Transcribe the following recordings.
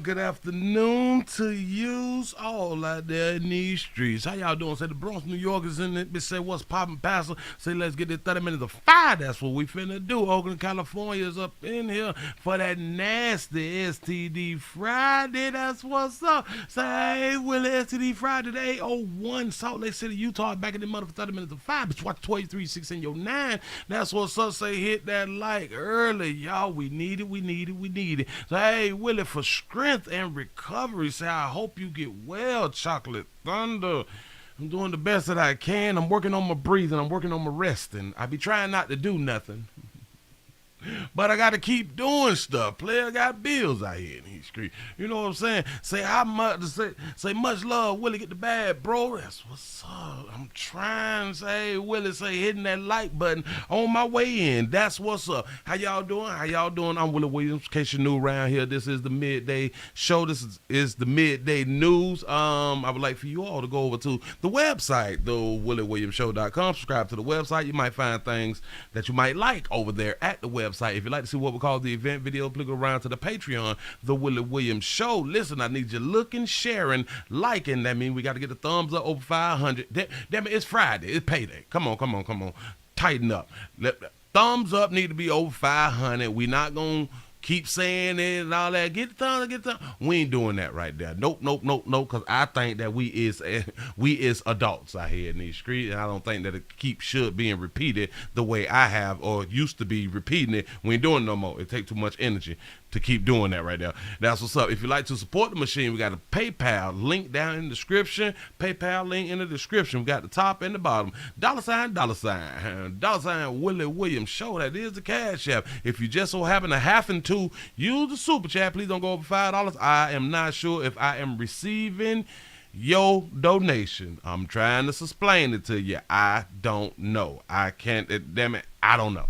Good afternoon to yous all out there in these streets. How y'all doing? Say the Bronx, New York is in it. Bitch, say what's poppin', Pastor? Say let's get this 30 minutes of fire. That's what we finna do. Oakland, California is up in here for that nasty STD Friday. That's what's up. Say, hey, Willie, STD Friday, the 801 Salt Lake City, Utah. Back in the mother for 30 minutes of fire. Bitch, watch 23, 6 in your 9. That's what's up. Say hit that like early, y'all. We need it. So, hey, Willie, for strength and recovery, say I hope you get well, Chocolate Thunder. I'm doing the best that I can. I'm working on my breathing. I'm working on my resting. I be trying not to do nothing, but I got to keep doing stuff. Player got bills out here in these streets. You know what I'm saying? Say how much, say much love, Willie, get the bad, bro. That's what's up. I'm trying to say, Willie, say hitting that like button on my way in. That's what's up. How y'all doing? I'm Willie Williams. In case you're new around here, this is the midday show. This is the midday news. I would like for you all to go over to the website, thewilliewilliamsshow.com. Subscribe to the website. You might find things that you might like over there at the website. If you'd like to see what we call the event video, please go around to the Patreon, The Willie Williams Show. Listen, I need you looking, sharing, liking. That means we got to get the thumbs up over 500. Damn it, it's Friday. It's payday. Come on. Tighten up. Thumbs up need to be over 500. We not going to keep saying it and all that. Get the thumbs. We ain't doing that right there. Nope. Because I think that we is adults out here in these streets, and I don't think that it should being repeated the way I have or used to be repeating it. We ain't doing it no more. It takes too much energy to keep doing that right there. That's what's up. If you'd like to support the machine, we got a PayPal link down in the description. PayPal link in the description. We got the top and the bottom. $sign Willie Williams Show. That is the Cash App. If you just so happen to happen to use the super chat, please don't go over $5. I am not sure if I am receiving your donation. I'm trying to explain it to you. I don't know. I can't. Damn it. I don't know.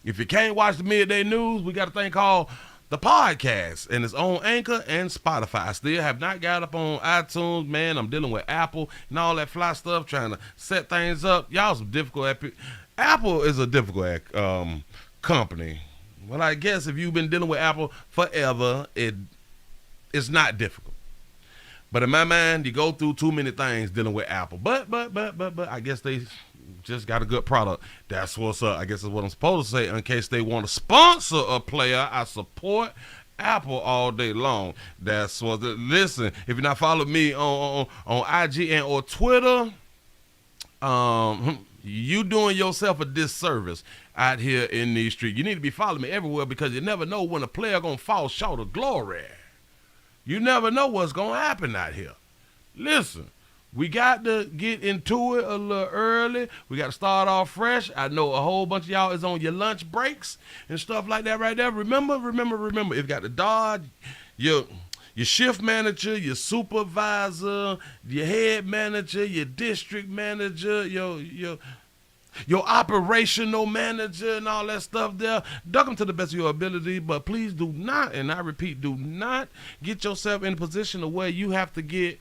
If you can't watch the midday news, we got a thing called the podcast, and it's on Anchor and Spotify. I still have not got up on iTunes, man. I'm dealing with Apple and all that fly stuff, trying to set things up. Y'all some difficult. Apple is a difficult company. Well, I guess if you've been dealing with Apple forever, it's not difficult. But in my mind, you go through too many things dealing with Apple. But I guess they just got a good product. That's what's up. I guess that's what I'm supposed to say. In case they want to sponsor a player, I support Apple all day long. That's what. Listen, if you're not following me on IG and or Twitter, you doing yourself a disservice out here in these streets. You need to be following me everywhere, because you never know when a player gonna fall short of glory. You never know what's gonna happen out here. Listen, we got to get into it a little early. We got to start off fresh. I know a whole bunch of y'all is on your lunch breaks and stuff like that right there. Remember, if you got to dodge your shift manager, your supervisor, your head manager, your district manager, your operational manager and all that stuff there, duck them to the best of your ability, but please do not, and I repeat, do not get yourself in a position of where you have to get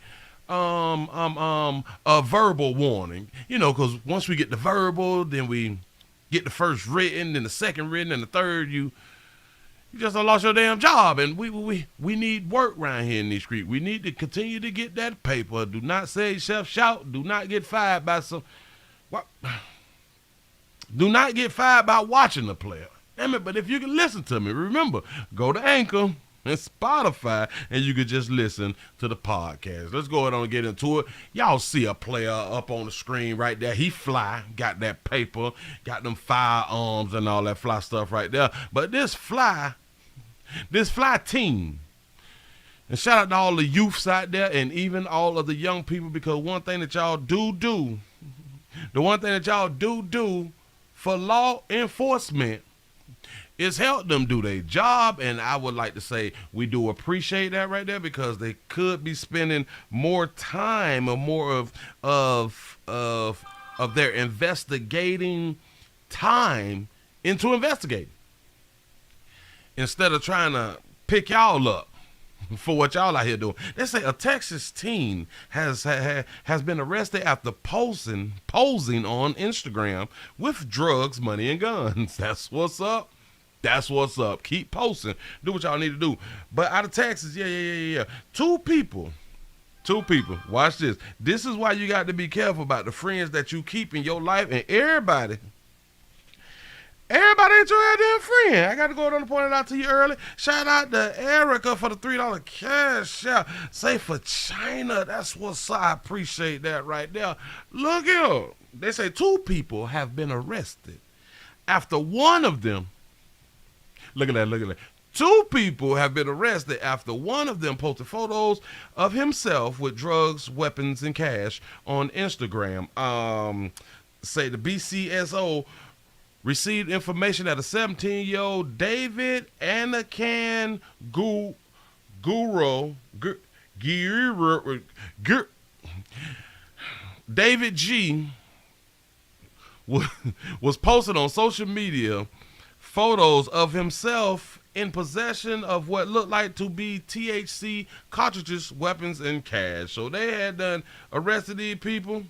a verbal warning, because once we get the verbal, then we get the first written, then the second written, and the third, you just done lost your damn job. And we need work around here in these streets. We need to continue to get that paper. Do not say yourself shout. Do not get fired by do not get fired by watching the player. Damn it, but if you can listen to me, remember, go to Anchor and Spotify, and you could just listen to the podcast. Let's go ahead and get into it. Y'all see a player up on the screen right there. He fly, got that paper, got them firearms and all that fly stuff right there. But this fly team, and shout out to all the youths out there and even all of the young people, because one thing that y'all do for law enforcement is help them do their job. And I would like to say we do appreciate that right there, because they could be spending more time or more of their investigating time into investigating, instead of trying to pick y'all up for what y'all out here doing. They say a Texas teen has been arrested after posing on Instagram with drugs, money, and guns. That's what's up. That's what's up. Keep posting. Do what y'all need to do. But out of Texas, yeah. Two people. Watch this. This is why you got to be careful about the friends that you keep in your life, and everybody ain't your goddamn friend. I got to go down and point it out to you early. Shout out to Erica for the $3 cash out. Say for China. That's what's up. I appreciate that right there. Look here. They say 2 people have been arrested after one of them. Look at that. 2 people have been arrested after one of them posted photos of himself with drugs, weapons, and cash on Instagram. Say the BCSO received information that a 17-year-old David Anakan David G was posted on social media photos of himself in possession of what looked like to be THC cartridges, weapons, and cash. So they had done arrested these people,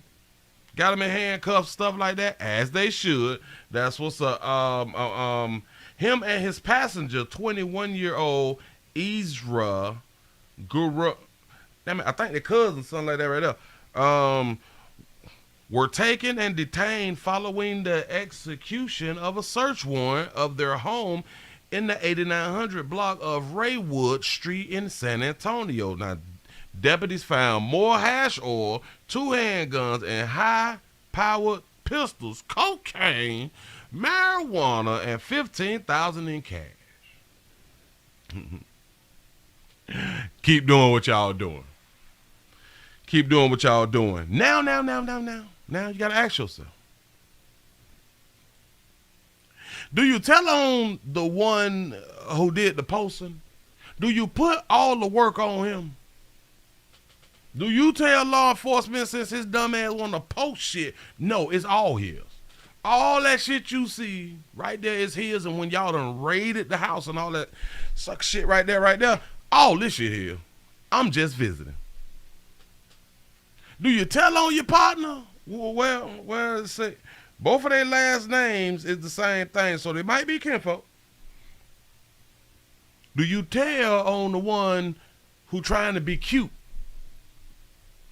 got them in handcuffs, stuff like that, as they should. That's what's up. Him and his passenger, 21-year-old Ezra Guru, I think they're cousins, something like that right there, were taken and detained following the execution of a search warrant of their home in the 8900 block of Raywood Street in San Antonio. Now, deputies found more hash oil, 2 handguns, and high-powered pistols, cocaine, marijuana, and $15,000 in cash. Keep doing what y'all doing. Keep doing what y'all doing. Now you got to ask yourself, do you tell on the one who did the posting? Do you put all the work on him? Do you tell law enforcement since his dumb ass want to post shit? No, it's all his. All that shit you see right there is his, and when y'all done raided the house and all that suck shit right there, all this shit here, I'm just visiting. Do you tell on your partner? Well, say both of their last names is the same thing, so they might be kinfolk. Do you tell on the one who trying to be cute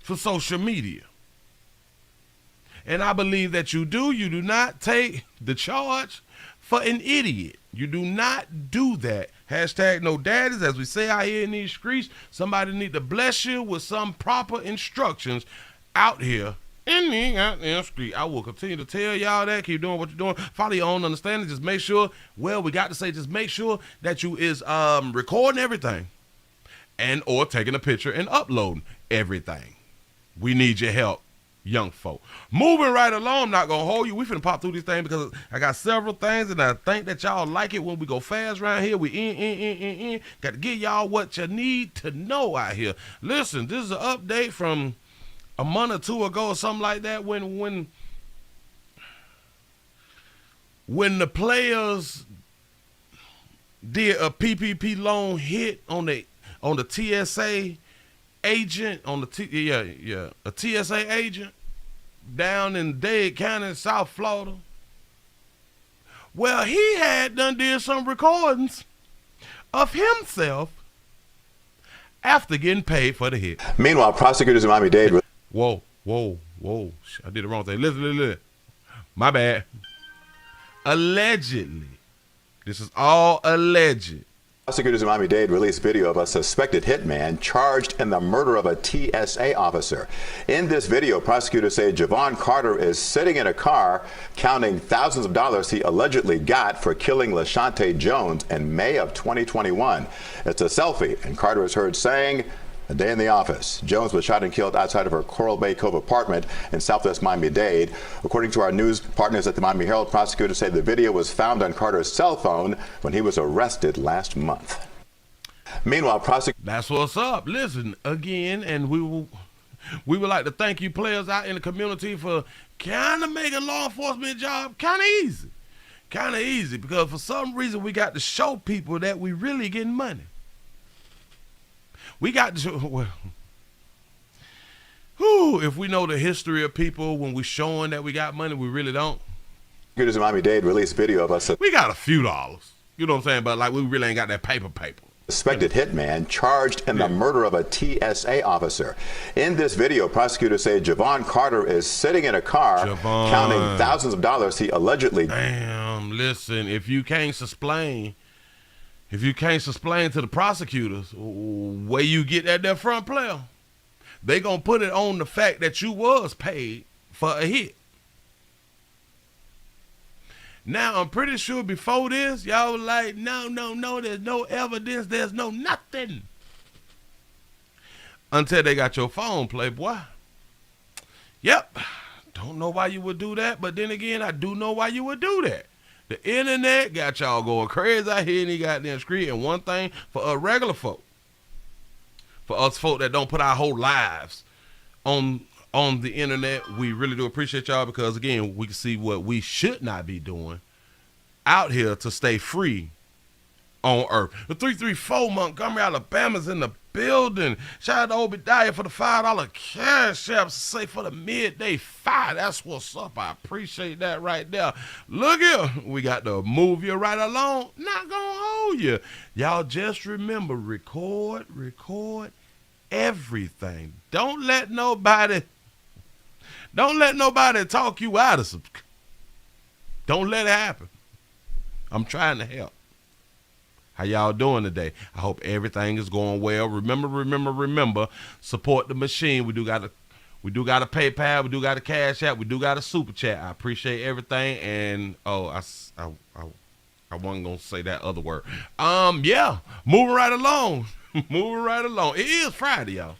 for social media? And I believe that you do. You do not take the charge for an idiot. You do not do that. Hashtag no daddies, as we say out here in these streets. Somebody need to bless you with some proper instructions out here in the goddamn street. I will continue to tell y'all that. Keep doing what you're doing. Follow your own understanding. Just make sure, just make sure that you is recording everything and or taking a picture and uploading everything. We need your help, young folk. Moving right along, I'm not going to hold you. We finna pop through these things because I got several things and I think that y'all like it when we go fast around here. We in. Got to give y'all what you need to know out here. Listen, this is an update from a month or 2 ago or something like that when the players did a PPP loan hit on the TSA agent, a TSA agent down in Dade County, South Florida. Well, he had done did some recordings of himself after getting paid for the hit. Meanwhile, prosecutors in Miami-Dade. Whoa. I did the wrong thing. Listen. My bad. Allegedly. This is all alleged. Prosecutors in Miami-Dade released video of a suspected hitman charged in the murder of a TSA officer. In this video, prosecutors say Javon Carter is sitting in a car counting thousands of dollars he allegedly got for killing LaShante Jones in May of 2021. It's a selfie, and Carter is heard saying, "A day in the office." Jones was shot and killed outside of her Coral Bay Cove apartment in southwest Miami-Dade. According to our news partners at the Miami Herald, prosecutors say the video was found on Carter's cell phone when he was arrested last month. Meanwhile, prosecutors... That's what's up. Listen, again, and we would like to thank you players out in the community for kind of making law enforcement job kind of easy. Kind of easy, because for some reason we got to show people that we really getting money. We got to, if we know the history of people, when we showing that we got money, we really don't. Prosecutors in Miami-Dade released video of us. We got a few dollars. You know what I'm saying? But like we really ain't got that paper. Suspected hitman charged in the murder of a TSA officer. In this video, prosecutors say Javon Carter is sitting in a car counting thousands of dollars he allegedly. Damn, listen, if you can't explain to the prosecutors where you get that front player, they gonna put it on the fact that you was paid for a hit. Now, I'm pretty sure before this, y'all was like, no, there's no evidence, there's no nothing. Until they got your phone, playboy. Yep, don't know why you would do that, but then again, I do know why you would do that. The internet got y'all going crazy out here in the goddamn street, and one thing for us regular folk, for us folk that don't put our whole lives on the internet, we really do appreciate y'all because, again, we can see what we should not be doing out here to stay free on earth. The 334 Montgomery, Alabama's in the building. Shout out to Obadiah for the $5 cash app. Say for the midday 5. That's what's up. I appreciate that right there. Look here. We got to move you right along. Not going to hold you. Y'all just remember, record everything. Don't let nobody talk you out of some. Don't let it happen. I'm trying to help. How y'all doing today? I hope everything is going well. Remember, support the machine. We do got a PayPal, we do got a Cash App, we do got a Super Chat. I appreciate everything. And I wasn't gonna say that other word. Yeah, moving right along. It is Friday, y'all.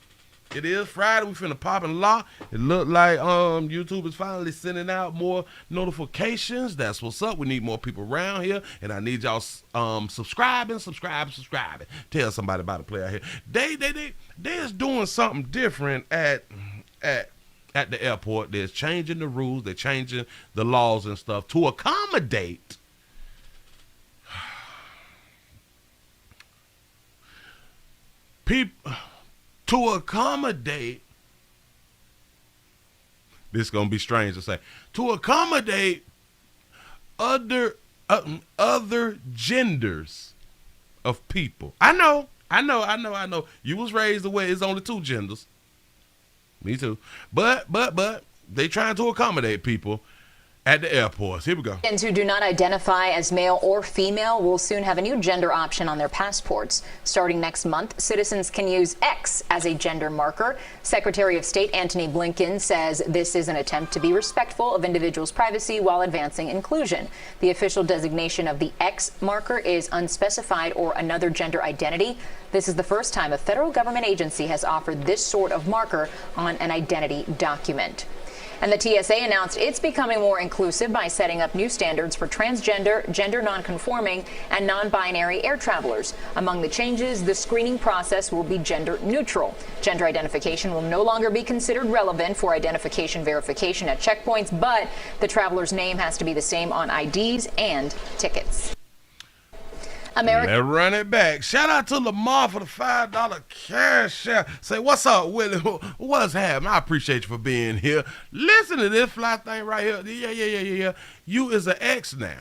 It is Friday. We finna pop and lock. It look like YouTube is finally sending out more notifications. That's what's up. We need more people around here, and I need y'all subscribing. Tell somebody about the play out here. They're doing something different at the airport. They're changing the rules. They're changing the laws and stuff to accommodate people. This is gonna be strange to say. To accommodate other genders of people. I know. You was raised the way it's only 2 genders. Me too. But they trying to accommodate people at the airports. Here we go. Americans who do not identify as male or female will soon have a new gender option on their passports. Starting next month, citizens can use X as a gender marker. Secretary of State Antony Blinken says this is an attempt to be respectful of individuals' privacy while advancing inclusion. The official designation of the X marker is unspecified or another gender identity. This is the first time a federal government agency has offered this sort of marker on an identity document. And the TSA announced it's becoming more inclusive by setting up new standards for transgender, gender nonconforming, and non-binary air travelers. Among the changes, the screening process will be gender neutral. Gender identification will no longer be considered relevant for identification verification at checkpoints, but the traveler's name has to be the same on IDs and tickets. Let's run it back. Shout out to Lamar for the $5 cash app. Say, what's up, Willie? What's happening? I appreciate you for being here. Listen to this fly thing right here. Yeah. You is an X now.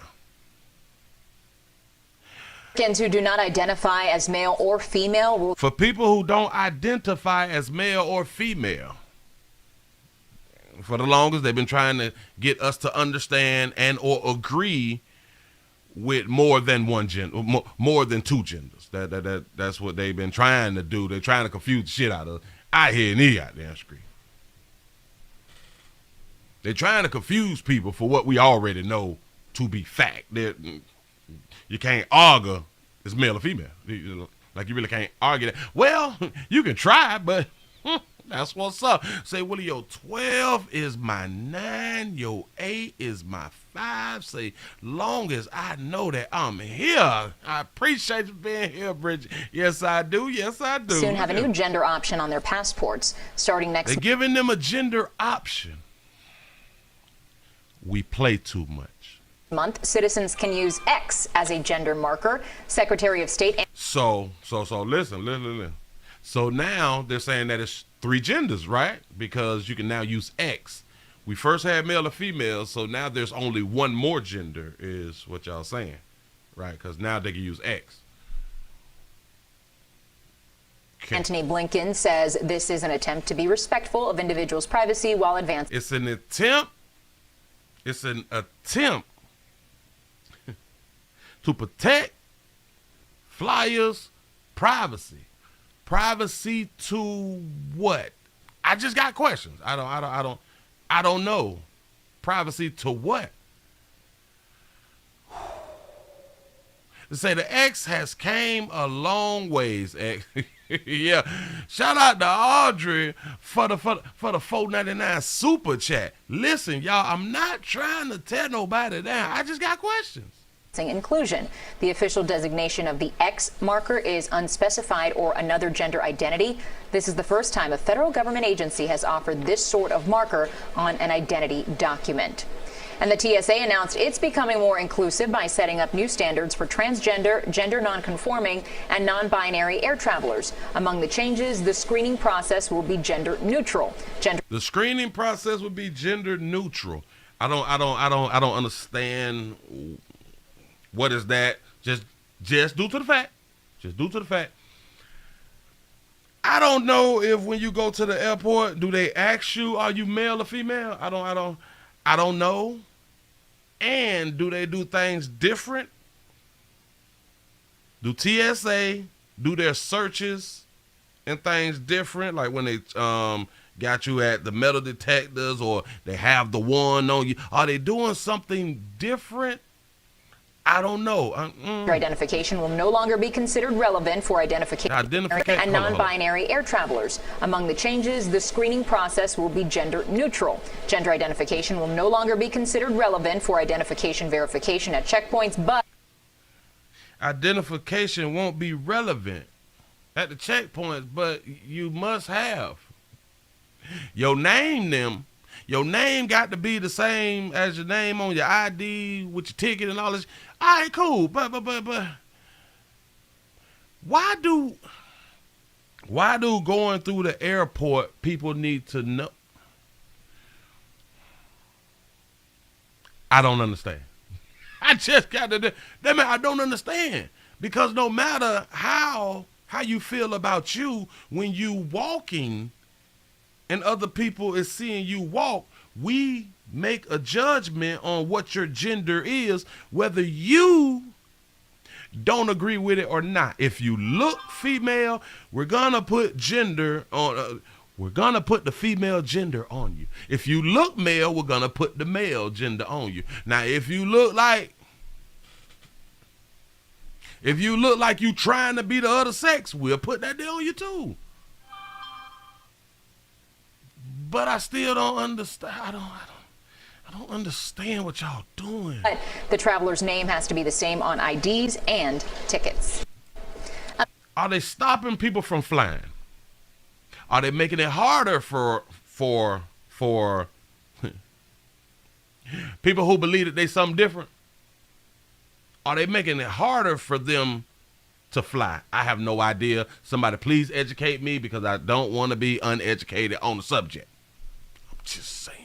Americans who do not identify as male or female will... For people who don't identify as male or female, for the longest, they've been trying to get us to understand and or agree with more than one gender, more than 2 genders. That's what they've been trying to do. They're trying to confuse the shit out of out here in the goddamn street. They're trying to confuse people for what we already know to be fact. You can't argue it's male or female. Like you really can't argue that. Well, you can try, but that's what's up. Say, Willie, your 12 is my 9, your 8 is my 5. Say, long as I know that I'm here. I appreciate you being here, Bridget. Yes, I do. Soon have a new gender option on their passports. Starting next They're giving them a gender option. We play too much. Month, citizens can use X as a gender marker. Secretary of State... So listen. So now they're saying that it's 3 genders, right? Because you can now use X. We first had male or female, so now there's only one more gender, is what y'all saying. right? Because now they can use X. Okay. Antony Blinken says this is an attempt to be respectful of individuals' privacy while advancing. It's an attempt. It's an attempt to protect flyers' privacy. Privacy to what? I just got questions. I don't know. Privacy to what? To say the X has came a long ways. X. Yeah. Shout out to Audrey for the $4.99 super chat. Listen, y'all, I'm not trying to tear nobody down. I just got questions. Inclusion. The official designation of the X marker is unspecified or another gender identity. This is the first time a federal government agency has offered this sort of marker on an identity document. And the TSA announced it's becoming more inclusive by setting up new standards for transgender, gender nonconforming, and non-binary air travelers. Among the changes, the screening process will be gender neutral. The screening process will be gender neutral. I don't understand. What is that? Just due to the fact. Just due to the fact. I don't know if when you go to the airport, do they ask you, are you male or female? I don't know. And do they do things different? Do TSA do their searches and things different? Like when they got you at the metal detectors, or they have the one on you. Are they doing something different? I don't know. Identification will no longer be considered relevant for identification and non-binary air travelers. Among the changes, the screening process will be gender neutral. Gender identification will no longer be considered relevant for identification verification at checkpoints, but identification won't be relevant at the checkpoints, but you must have your name. Your name got to be the same as your name on your ID with your ticket and all this. All right, cool. But why do going through the airport people need to know? I don't understand. I just got to. I don't understand, because no matter how you feel about you when you walking, and other people is seeing you walk, we make a judgment on what your gender is, whether you don't agree with it or not. If you look female, we're gonna put gender on. We're gonna put the female gender on you. If you look male, we're gonna put the male gender on you. Now, if you look like you trying to be the other sex, we'll put that there on you too. But I still don't understand. I don't understand what y'all doing. But the traveler's name has to be the same on IDs and tickets. Are they stopping people from flying? Are they making it harder for people who believe that they something different? Are they making it harder for them to fly? I have no idea. Somebody please educate me, because I don't want to be uneducated on the subject. Just saying.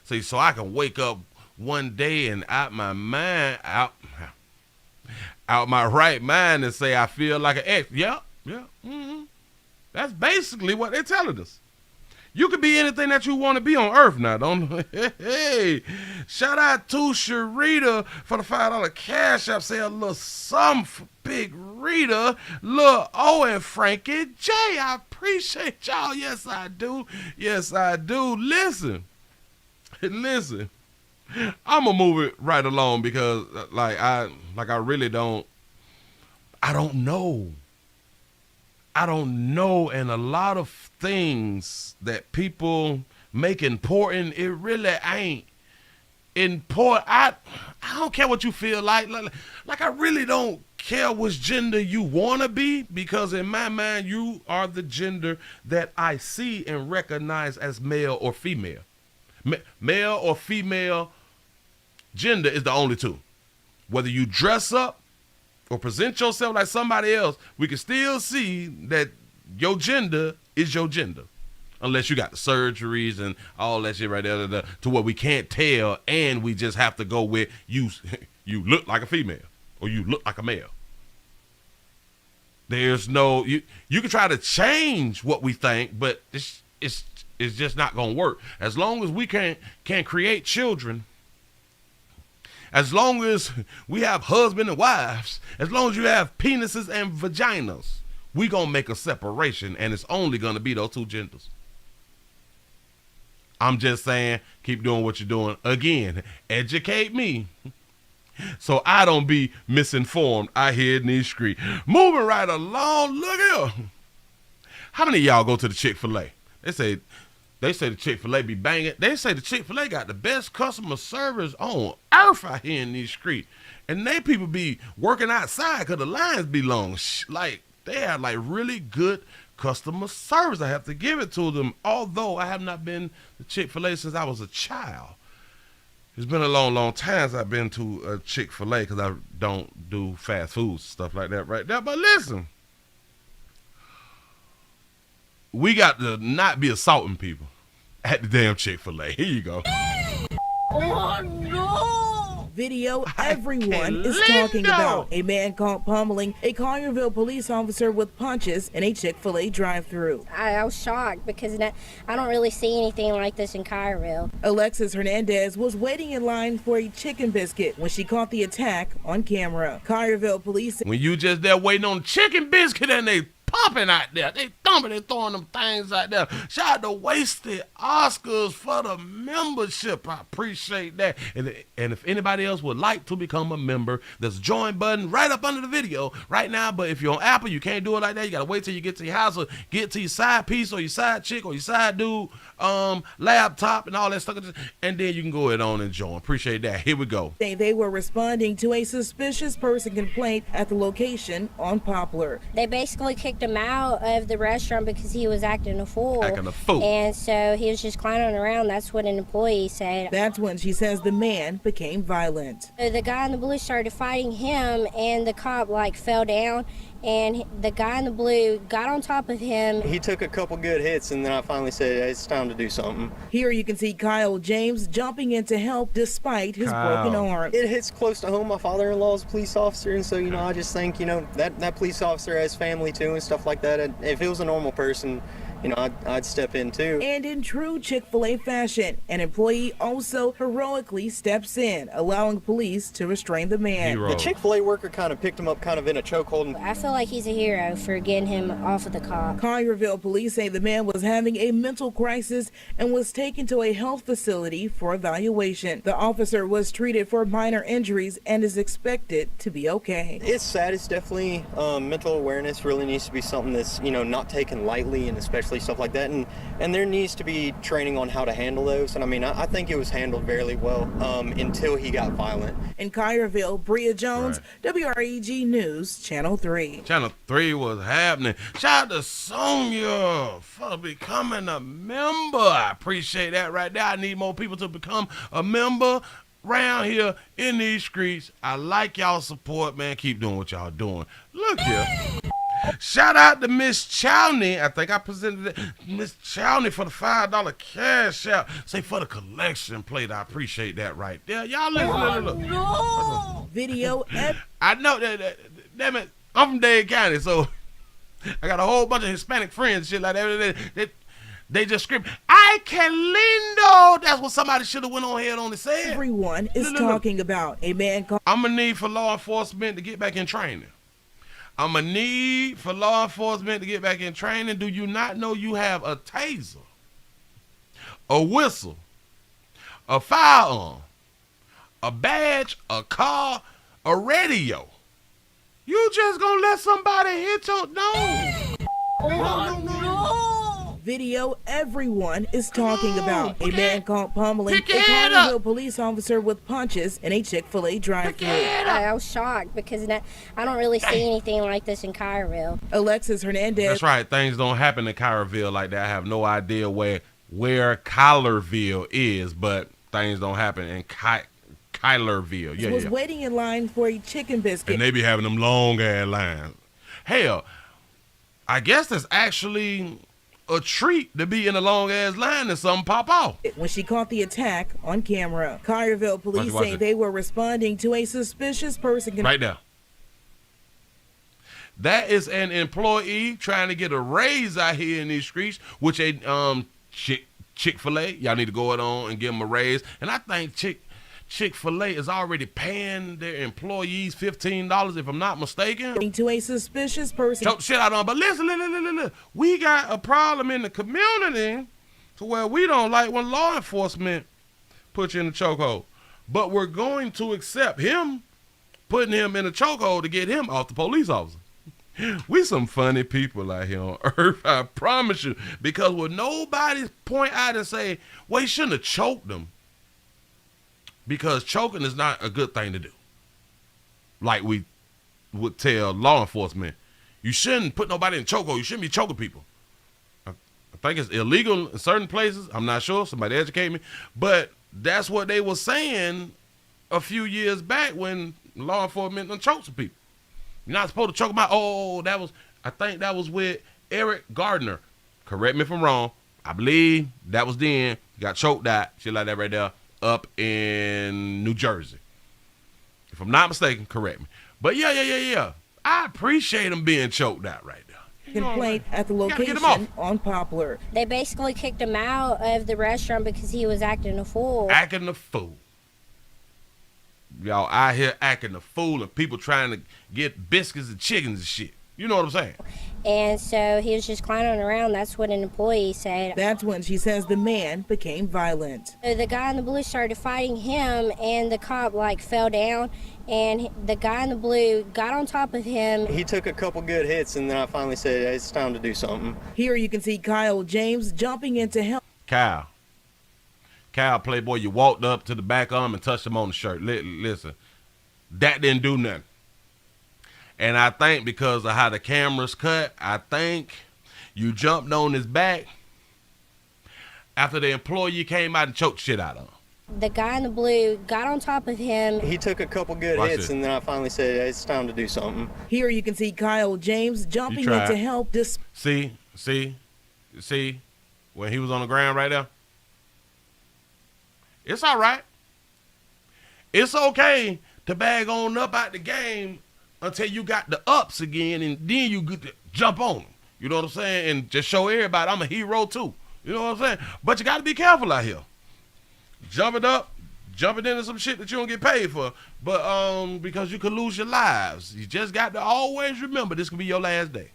See, so I can wake up one day and out my right mind and say I feel like an ex. Yeah. Mm-hmm. That's basically what they're telling us. You could be anything that you want to be on earth now, don't you? Hey, shout out to Sharita for the $5 cash app. Say a little something for Big Rita, Lil O, and Frankie J. I appreciate y'all. Yes, I do. Yes, I do. Listen. I'm gonna move it right along, because I really don't. I don't know. And a lot of things that people make important, it really ain't important. I don't care what you feel like I really don't care which gender you want to be, because in my mind, you are the gender that I see and recognize as male or female. Male or female gender is the only two. Whether you dress up or present yourself like somebody else, we can still see that your gender is your gender. Unless you got the surgeries and all that shit right there, to where we can't tell, and we just have to go with you look like a female, or you look like a male. There's no, you can try to change what we think, but it's just not gonna work. As long as we can create children, as long as we have husband and wives, as long as you have penises and vaginas, we gonna make a separation, and it's only gonna be those two genders. I'm just saying, keep doing what you're doing. Again, educate me so I don't be misinformed out here in these streets. Moving right along, look here. How many of y'all go to the Chick-fil-A? They say the Chick-fil-A be banging. They say the Chick-fil-A got the best customer service on earth out here in these streets. And they people be working outside because the lines be long. Like, they have like really good customer service. I have to give it to them. Although I have not been to Chick-fil-A since I was a child. It's been a long, long time since I've been to a Chick-fil-A because I don't do fast food stuff like that right there. But listen, we got to not be assaulting people at the damn Chick-fil-A. Here you go. Oh, no! Video everyone is live talking though. about. A man caught pummeling a Collierville police officer with punches in a Chick-fil-A drive-thru. I was shocked because I don't really see anything like this in Collierville. Alexis Hernandez was waiting in line for a chicken biscuit when she caught the attack on camera. Collierville police When you just there waiting on the chicken biscuit and they pumping out there, they thumping, they throwing them things out there. Shout out to Wasted Oscars for the membership. I appreciate that. And if anybody else would like to become a member, there's a join button right up under the video right now. But if you're on Apple, you can't do it like that. You gotta wait till you get to your house or get to your side piece or your side chick or your side dude laptop and all that stuff, and then you can go ahead on and join. Appreciate that. Here we go. they were responding to a suspicious person complaint at the location on Poplar. They basically kicked him out of the restaurant because he was acting a fool. Acting a fool. And so he was just clowning around. That's what an employee said. That's when she says the man became violent. So the guy in the blue started fighting him, and the cop fell down, and the guy in the blue got on top of him. He took a couple good hits, and then I finally said, hey, it's time to do something. Here you can see Kyle James jumping in to help despite his Kyle. broken arm. It hits close to home. My father-in-law is a police officer, and so, I just think, that police officer has family too and stuff like that. And if it was a normal person, I'd step in too. And in true Chick-fil-A fashion, an employee also heroically steps in, allowing police to restrain the man. Hero. The Chick-fil-A worker kind of picked him up kind of in a chokehold. I feel like he's a hero for getting him off of the cop. Collierville police say the man was having a mental crisis and was taken to a health facility for evaluation. The officer was treated for minor injuries and is expected to be okay. It's sad. It's definitely mental awareness really needs to be something that's, not taken lightly, and especially stuff like that. And there needs to be training on how to handle those. And I think it was handled very well until he got violent. In Collierville, Bria Jones, Right. WREG News, Channel 3. Channel 3 was happening. Shout out to Sonia for becoming a member. I appreciate that right there. I need more people to become a member around here in these streets. I like y'all support, man. Keep doing what y'all doing. Look here. Shout out to Miss Chowney. I think I presented it. Miss Chowney for the $5 cash out. Say for the collection plate. I appreciate that right there. Y'all listen. Look. No! Video I know that. Damn it. I'm from Dade County, so I got a whole bunch of Hispanic friends and shit like that. They just scream, "Ay, que lindo!" That's what somebody should have went on ahead on and said. everyone is Look. talking about. A man called I'm going to need for law enforcement to get back in training. I'm going to need for law enforcement to get back in training. Do you not know you have a taser, a whistle, a firearm, a badge, a car, a radio? You just going to let somebody hit your nose? no! Video everyone is talking about. A man caught pummeling a Pick your head up. Collierville police officer with punches in a Chick-fil-A drive-thru. I was shocked because I don't really see anything like this in Collierville. Alexis Hernandez That's right. Things don't happen in Collierville like that. I have no idea where Collierville is, but things don't happen in Collierville. was Yeah. waiting in line for a chicken biscuit. And they be having them long ass lines. Hell, I guess that's actually a treat to be in a long ass line and something pop off. When she caught the attack on camera. Collierville police Watch say it. they were responding to a suspicious person. Right there. That is an employee trying to get a raise out here in these streets, which a Chick-fil-A, y'all need to go on and give them a raise. And I think Chick-fil-A is already paying their employees $15, if I'm not mistaken. To a suspicious person. Choke the shit out of them. But listen, we got a problem in the community to where we don't like when law enforcement put you in the chokehold. But we're going to accept him putting him in a chokehold to get him off the police officer. We some funny people out here on earth, I promise you. Because when nobody point out and say, well, he shouldn't have choked them. Because choking is not a good thing to do. Like we would tell law enforcement, you shouldn't put nobody in chokehold. You shouldn't be choking people. I think it's illegal in certain places. I'm not sure. Somebody educate me. But that's what they were saying a few years back when law enforcement done choked some people. You're not supposed to choke them out. I think that was with Eric Gardner. Correct me if I'm wrong. I believe that was then. Got choked out. Shit like that right there. Up in New Jersey. If I'm not mistaken, correct me. But yeah. I appreciate him being choked out right there. Complaint at the location on Poplar. They basically kicked him out of the restaurant because he was acting a fool. Acting a fool. Y'all out here acting a fool and people trying to get biscuits and chickens and shit. You know what I'm saying? And so he was just clowning around. That's what an employee said. That's when she says the man became violent. So the guy in the blue started fighting him, and the cop fell down, and the guy in the blue got on top of him. He took a couple good hits, and then I finally said, hey, it's time to do something. Here you can see Kyle James jumping in to help. Kyle, playboy, you walked up to the back arm and touched him on the shirt. Listen, that didn't do nothing. And I think because of how the camera's cut, I think you jumped on his back after the employee came out and choked shit out of him. The guy in the blue got on top of him. He took a couple good hits, and then I finally said, hey, it's time to do something. Here you can see Kyle James jumping in to help. See, when he was on the ground right there? It's all right. It's okay to bag on up out the game until you got the ups again, and then you get to jump on them. You know what I'm saying? And just show everybody I'm a hero too. You know what I'm saying? But you got to be careful out here. Jumping into some shit that you don't get paid for, but because you could lose your lives. You just got to always remember this could be your last day.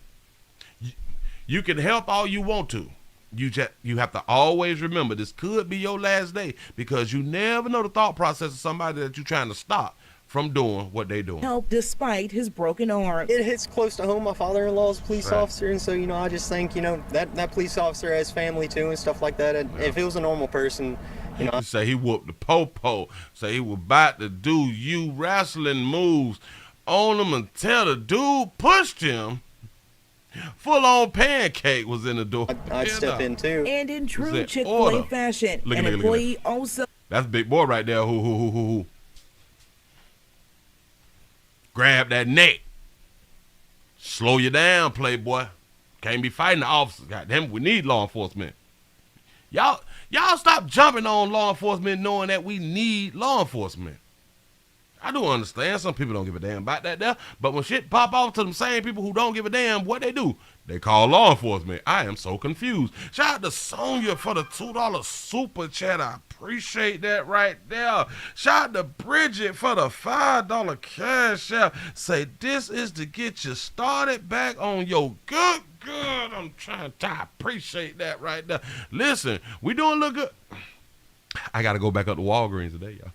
You can help all you want to. You have to always remember this could be your last day, because you never know the thought process of somebody that you're trying to stop from doing what they doing. Help despite his broken arm. It hits close to home. My father-in-law's a police officer, and so, I just think, that police officer has family too and stuff like that. And if it was a normal person, You say he whooped the po-po. Say he was about to do you wrestling moves on him until the dude pushed him. Full-on pancake was in the door. I'd step in too. And in true Chick-fil-A fashion, an employee also. That's a big boy right there. Who. Grab that neck. Slow you down, playboy. Can't be fighting the officers. Goddamn, we need law enforcement. Y'all stop jumping on law enforcement knowing that we need law enforcement. I do understand some people don't give a damn about that there, but when shit pop off to them same people who don't give a damn, what they do? They call law enforcement. I am so confused. Shout out to Sonya for the $2 super chat. I appreciate that right there. Shout out to Bridget for the $5 cash out. Say this is to get you started back on your good. I'm trying to appreciate that right there. Listen, we doing look good. I got to go back up to Walgreens today, y'all.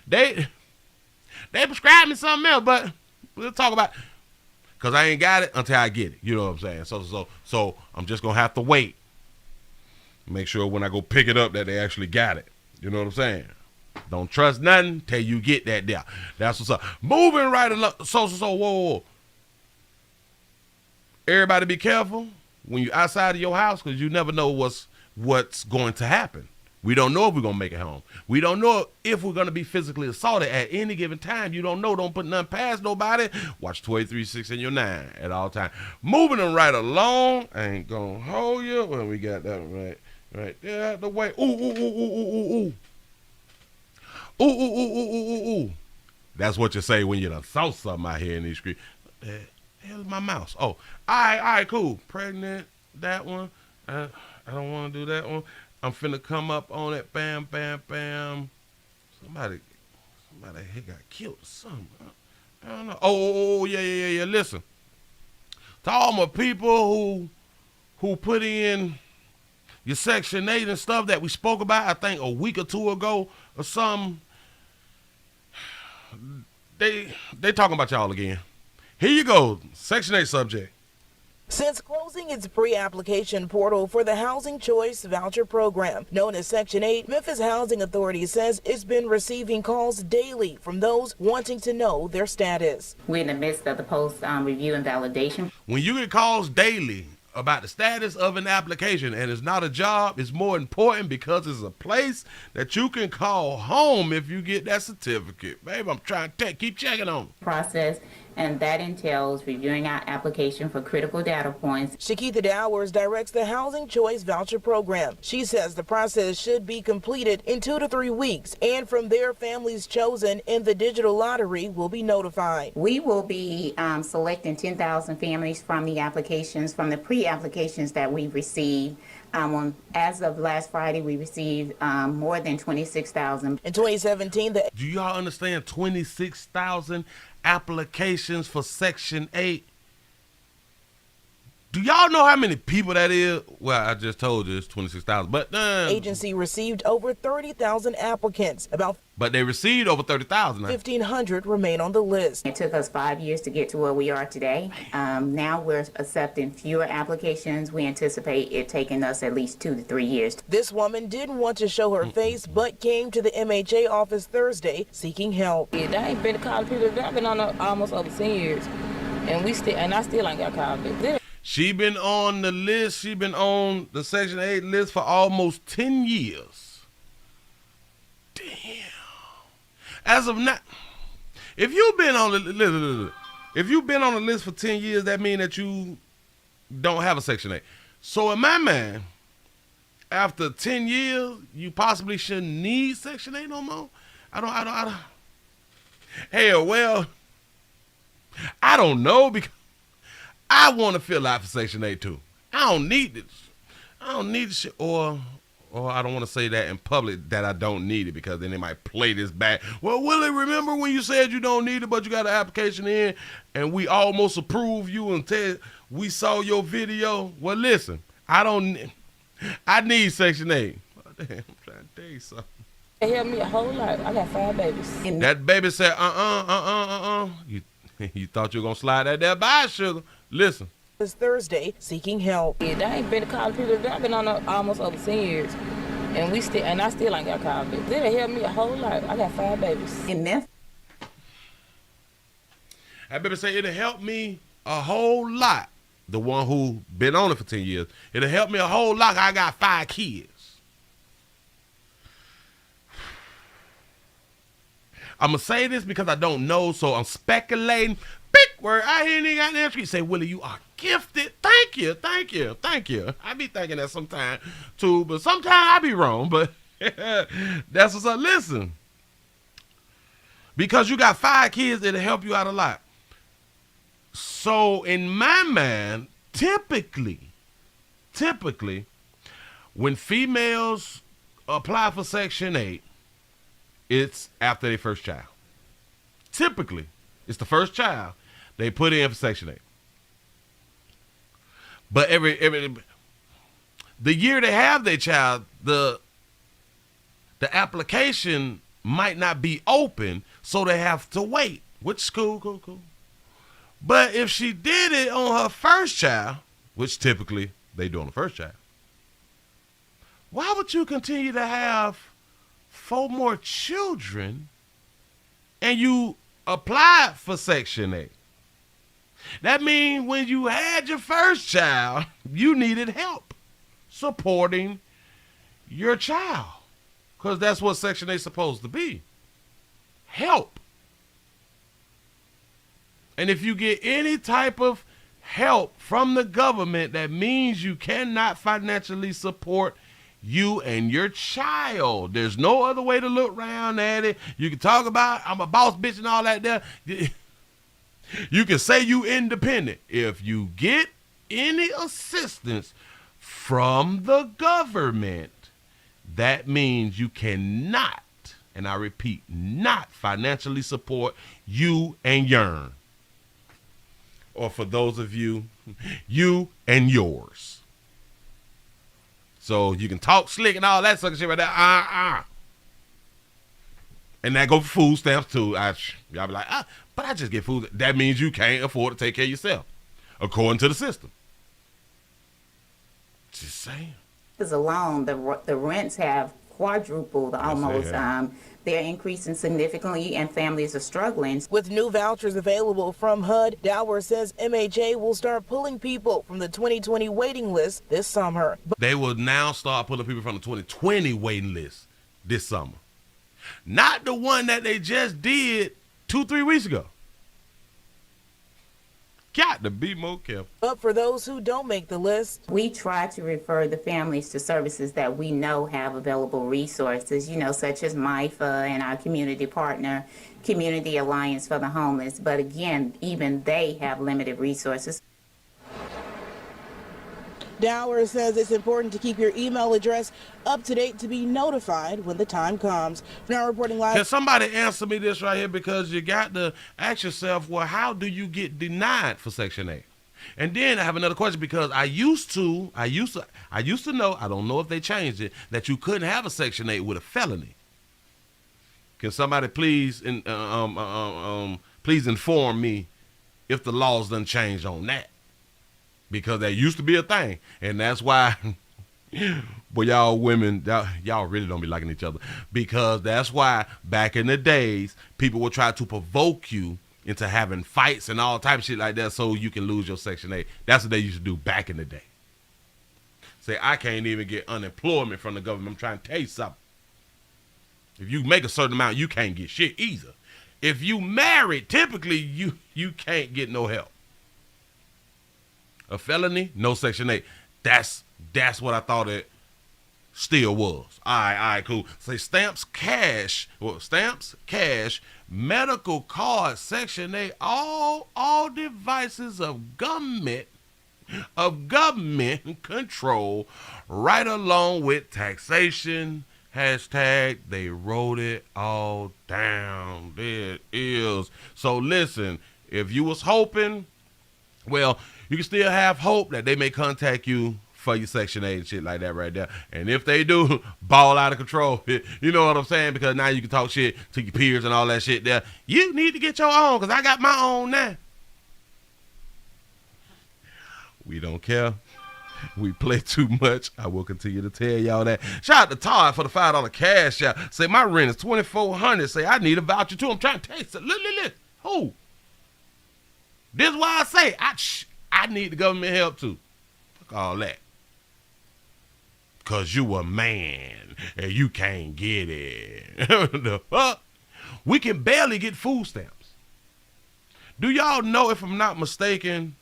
They prescribed me something else, but we'll talk about it. Because I ain't got it until I get it. You know what I'm saying? So I'm just going to have to wait. Make sure when I go pick it up that they actually got it. You know what I'm saying? Don't trust nothing till you get that there. That's what's up. Moving right along. Whoa. Everybody be careful when you're outside of your house, because you never know what's going to happen. We don't know if we're going to make it home. We don't know if we're going to be physically assaulted at any given time. You don't know. Don't put nothing past nobody. Watch 23-6 in your 9 at all times. Moving them right along. I ain't going to hold you. Well, we got that right there out the way. Ooh. That's what you say when you done saw something out here in these streets. The hell is my mouse? Oh, all right, cool. Pregnant, that one. I don't want to do that one. I'm finna come up on it. Bam, bam, bam. Somebody here got killed or something. I don't know. Oh, yeah. Listen, to all my people who put in your Section 8 and stuff that we spoke about, I think a week or two ago or something, they talking about y'all again. Here you go, Section 8 subject. Since closing its pre-application portal for the Housing Choice Voucher Program, known as Section 8, Memphis Housing Authority says it's been receiving calls daily from those wanting to know their status. We're in the midst of the post-review and validation. When you get calls daily about the status of an application and it's not a job, it's more important because it's a place that you can call home if you get that certificate. Babe, I'm trying to keep checking on Process, and that entails reviewing our application for critical data points. Shakitha Dowers directs the Housing Choice Voucher Program. She says the process should be completed in 2 to 3 weeks, and from there, families chosen in the digital lottery will be notified. We will be selecting 10,000 families from the applications, from the pre-applications that we've received. As of last Friday, we received more than 26,000. In 2017, Do y'all understand 26,000 applications for Section 8? Do y'all know how many people that is? Well, I just told you it's 26,000, but agency received over 30,000 applicants. But they received over 30,000. 1,500 remain on the list. It took us 5 years to get to where we are today. Now we're accepting fewer applications. We anticipate it taking us at least 2 to 3 years. This woman didn't want to show her face, but came to the MHA office Thursday seeking help. Yeah, that ain't been a college period. I've been on almost over 10 years, and I still ain't got college. She been on the list. She been on the Section 8 list for almost 10 years. Damn. As of now, if you've been on the list for 10 years, that means that you don't have a Section 8. So in my mind, after 10 years, you possibly shouldn't need Section 8 no more. I don't. Hell, well, I don't know, because I want to fill out for Section 8 too. I don't need this. I don't need this shit. Or I don't want to say that in public that I don't need it, because then they might play this back. Well, Willie, remember when you said you don't need it, but you got an application in and we almost approved you and we saw your video? Well, listen, I need Section 8. Oh, damn, I'm trying to tell you something. It helped me a whole lot. I got 5 babies. That baby said, You thought you were going to slide that there by, sugar. Listen. This Thursday seeking help. Yeah, that ain't been a college period. I've been on almost over 10 years, and I still ain't got college. It helped me a whole lot. I got 5 babies. In Memphis. That baby say it'll help me a whole lot. The one who been on it for 10 years. It'll help me a whole lot. I got 5 kids. I'm going to say this because I don't know, so I'm speculating. Big word. I hear nigga out there. You say, Willie, you are gifted. Thank you. I be thinking that sometimes too, but sometimes I be wrong. But that's what's up. Listen, because you got 5 kids, it'll help you out a lot. So in my mind, typically, when females apply for Section 8, it's after their first child. Typically, it's the first child they put in for Section 8. But the year they have their child, the application might not be open, so they have to wait, which is cool. But if she did it on her first child, which typically they do on the first child, why would you continue to have 4 more children and you applied for Section 8? That means when you had your first child, you needed help supporting your child, because that's what Section 8 is supposed to be. Help. And if you get any type of help from the government, that means you cannot financially support you and your child. There's no other way to look around at it. You can talk about I'm a boss bitch and all that there. You can say you independent. If you get any assistance from the government, that means you cannot, and I repeat, not financially support you and yourn. Or for those of you, you and yours. So you can talk slick and all that sucker shit right there. And that go for food stamps too. Y'all be like, but I just get food. That means you can't afford to take care of yourself, according to the system. Just saying. Alone, the rents have quadrupled almost. They're increasing significantly, and families are struggling. With new vouchers available from HUD, Dower says MHA will start pulling people from the 2020 waiting list this summer. They will now start pulling people from the 2020 waiting list this summer. Not the one that they just did 2-3 weeks ago. Got to be more careful. But for those who don't make the list, we try to refer the families to services that we know have available resources, such as MIFA and our community partner, Community Alliance for the Homeless. But again, even they have limited resources. Dower says it's important to keep your email address up to date to be notified when the time comes. Now reporting live. Can somebody answer me this right here? Because you got to ask yourself, well, how do you get denied for Section 8? And then I have another question, because I used to know, I don't know if they changed it, that you couldn't have a Section 8 with a felony. Can somebody please please inform me if the laws done changed on that? Because that used to be a thing, and that's why, boy, y'all women, y'all really don't be liking each other. Because that's why back in the days, people would try to provoke you into having fights and all type of shit like that so you can lose your Section 8. That's what they used to do back in the day. Say, I can't even get unemployment from the government. I'm trying to tell you something. If you make a certain amount, you can't get shit either. If you married, typically you can't get no help. A felony, no Section 8. That's what I thought it still was. All right, cool. Say stamps, cash, medical card, Section 8, all devices of government control, right along with taxation. Hashtag, they wrote it all down. There it is. So listen, if you was hoping, well, you can still have hope that they may contact you for your Section 8 and shit like that right there. And if they do, ball out of control. You know what I'm saying? Because now you can talk shit to your peers and all that shit there. You need to get your own, because I got my own now. We don't care. We play too much. I will continue to tell y'all that. Shout out to Todd for the $5 cash out. Say, my rent is $2,400. Say, I need a voucher too. I'm trying to taste it. Look. Who? This is why I say, I need the government help too. Fuck all that. Because you a man and you can't get it. The fuck? We can barely get food stamps. Do y'all know, if I'm not mistaken,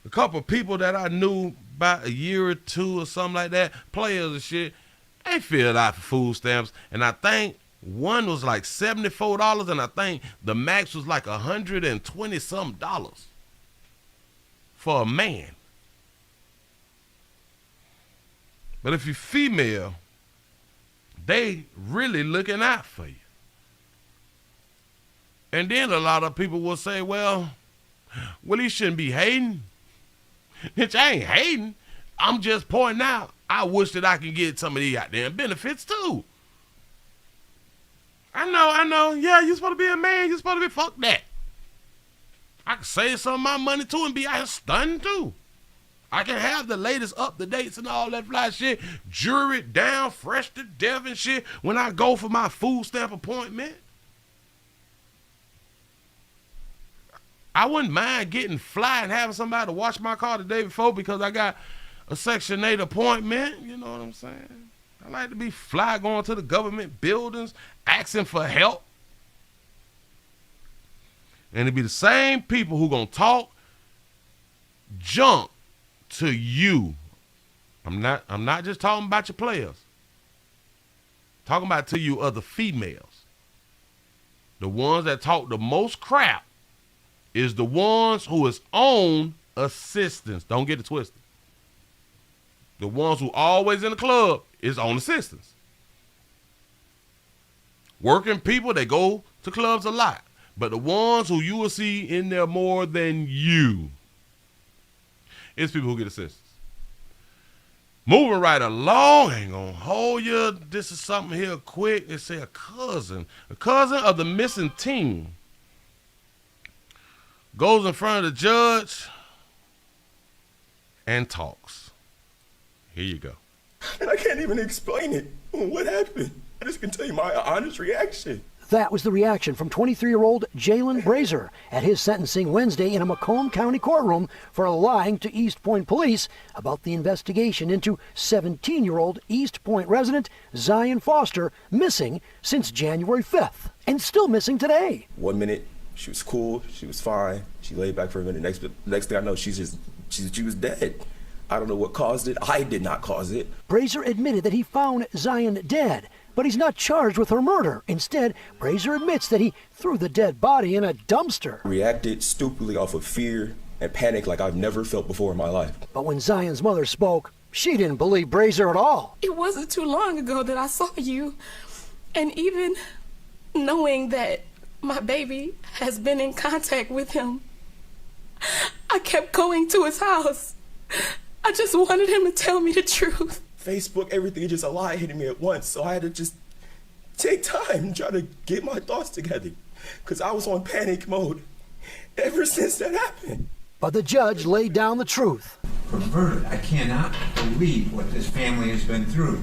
a couple of people that I knew about a year or two or something like that, players and shit, they filled out for food stamps. And I think one was like $74, and I think the max was like $120-something for a man. But if you're female, they really looking out for you. And then a lot of people will say, well, Willie shouldn't be hating. Bitch, I ain't hating. I'm just pointing out, I wish that I could get some of these goddamn benefits too. I know. Yeah, you supposed to be a man. You supposed to be, fuck that. I can save some of my money too and be out here stunned too. I can have the latest up-to-dates and all that fly shit, jewelry down, fresh to death and shit when I go for my food stamp appointment. I wouldn't mind getting fly and having somebody to wash my car the day before because I got a Section 8 appointment. You know what I'm saying? I like to be fly going to the government buildings, asking for help. And it be the same people who gonna talk junk to you. I'm not just talking about your players. Talking about to you other females. The ones that talk the most crap is the ones who is on assistance. Don't get it twisted. The ones who always in the club is on assistance. Working people, they go to clubs a lot. But the ones who you will see in there more than you is people who get assistance. Moving right along, ain't gonna hold you. This is something here quick. They say a cousin of the missing teen goes in front of the judge and talks. Here you go. And I can't even explain it. What happened? I just can tell you my honest reaction. That was the reaction from 23-year-old Jalen Brazier at his sentencing Wednesday in a Macomb County courtroom for lying to East Point police about the investigation into 17-year-old East Point resident Zion Foster, missing since January 5th and still missing today. 1 minute, she was cool, she was fine. She laid back for a minute. Next thing I know, she was dead. I don't know what caused it. I did not cause it. Brazier admitted that he found Zion dead, but he's not charged with her murder. Instead, Brazier admits that he threw the dead body in a dumpster. Reacted stupidly off of fear and panic like I've never felt before in my life. But when Zion's mother spoke, she didn't believe Brazier at all. It wasn't too long ago that I saw you, and even knowing that my baby has been in contact with him, I kept going to his house. I just wanted him to tell me the truth. Facebook, everything, just a lie hitting me at once. So I had to just take time and try to get my thoughts together because I was on panic mode ever since that happened. But the judge laid down the truth. Perverted. I cannot believe what this family has been through.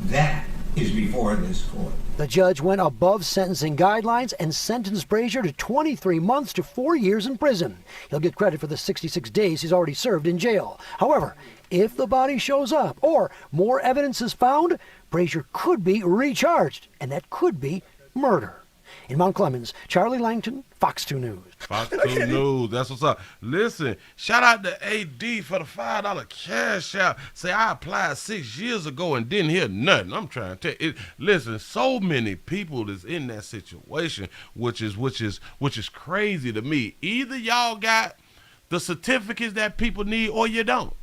That is before this court. The judge went above sentencing guidelines and sentenced Brazier to 23 months to 4 years in prison. He'll get credit for the 66 days he's already served in jail. However, if the body shows up or more evidence is found, Brazier could be recharged, and that could be murder. In Mount Clemens, Charlie Langton, Fox 2 News. Fox 2 News, that's what's up. Listen, shout out to AD for the $5 cash out. Say, I applied 6 years ago and didn't hear nothing. I'm trying to tell you. Listen, so many people is in that situation, which is crazy to me. Either y'all got the certificates that people need or you don't.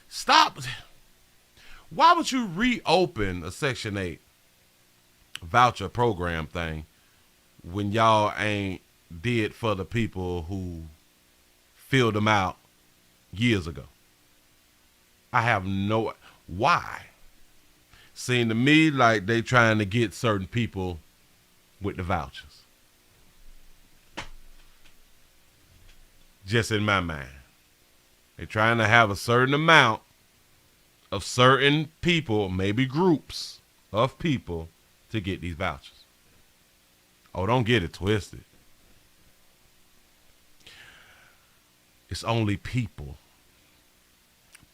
Stop. Why would you reopen a Section 8 voucher program thing when y'all ain't did for the people who filled them out years ago? I have no why. Seemed to me like they trying to get certain people with the vouchers. Just in my mind. They trying to have a certain amount of certain people, maybe groups of people, to get these vouchers. Oh, don't get it twisted. It's only people.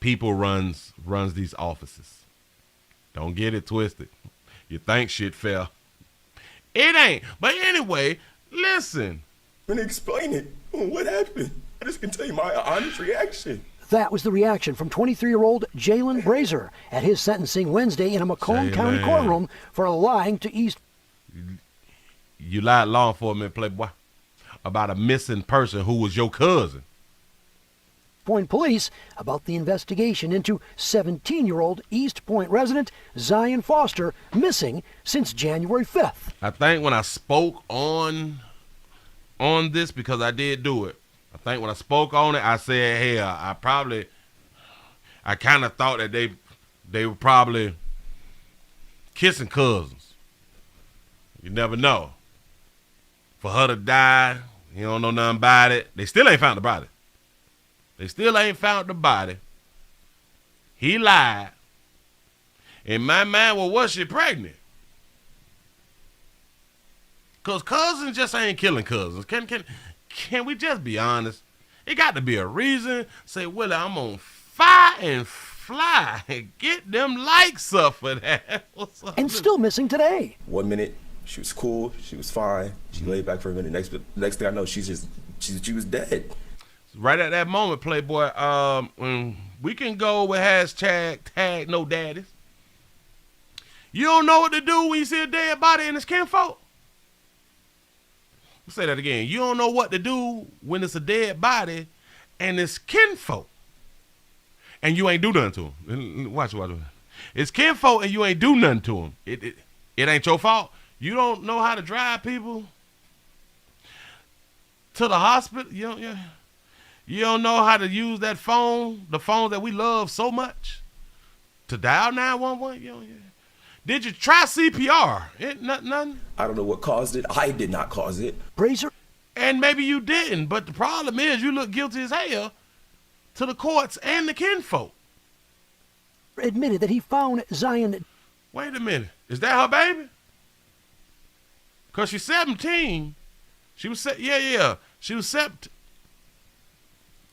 People runs these offices. Don't get it twisted. You think shit fell. It ain't. But anyway, listen. I'm gonna explain it. What happened? I just can tell you my honest reaction. That was the reaction from 23-year-old Jalen Brazier at his sentencing Wednesday in a Macomb County courtroom for lying to East. You lied law enforcement, playboy, about a missing person who was your cousin. Point police about the investigation into 17-year-old East Point resident Zion Foster, missing since January 5th. I think when I spoke on this, because I did do it, I think when I spoke on it, I said, hey, I kind of thought that they were probably kissing cousins. You never know. For her to die, you don't know nothing about it. They still ain't found the body. He lied. In my mind, well, was she pregnant? Because cousins just ain't killing cousins. Can we just be honest? It got to be a reason. Say, Willie, I'm on fire and fly and get them likes up for that. And still missing today. 1 minute, she was cool, she was fine. She laid back for a minute. Next thing I know, she was dead. Right at that moment, Playboy, when we can go with hashtag no daddies. You don't know what to do when you see a dead body in his kinfolk. Say that again. You don't know what to do when it's a dead body and it's kinfolk. And you ain't do nothing to him. Watch. It's kinfolk and you ain't do nothing to him. It ain't your fault. You don't know how to drive people to the hospital. You don't know how to use that phone, the phone that we love so much, to dial 911. Did you try CPR? Nothing. I don't know what caused it. I did not cause it. Brazier. And maybe you didn't, but the problem is you look guilty as hell to the courts and the kinfolk. Admitted that he found Zion. Wait a minute. Is that her baby? Because she's 17. She was, She was 17.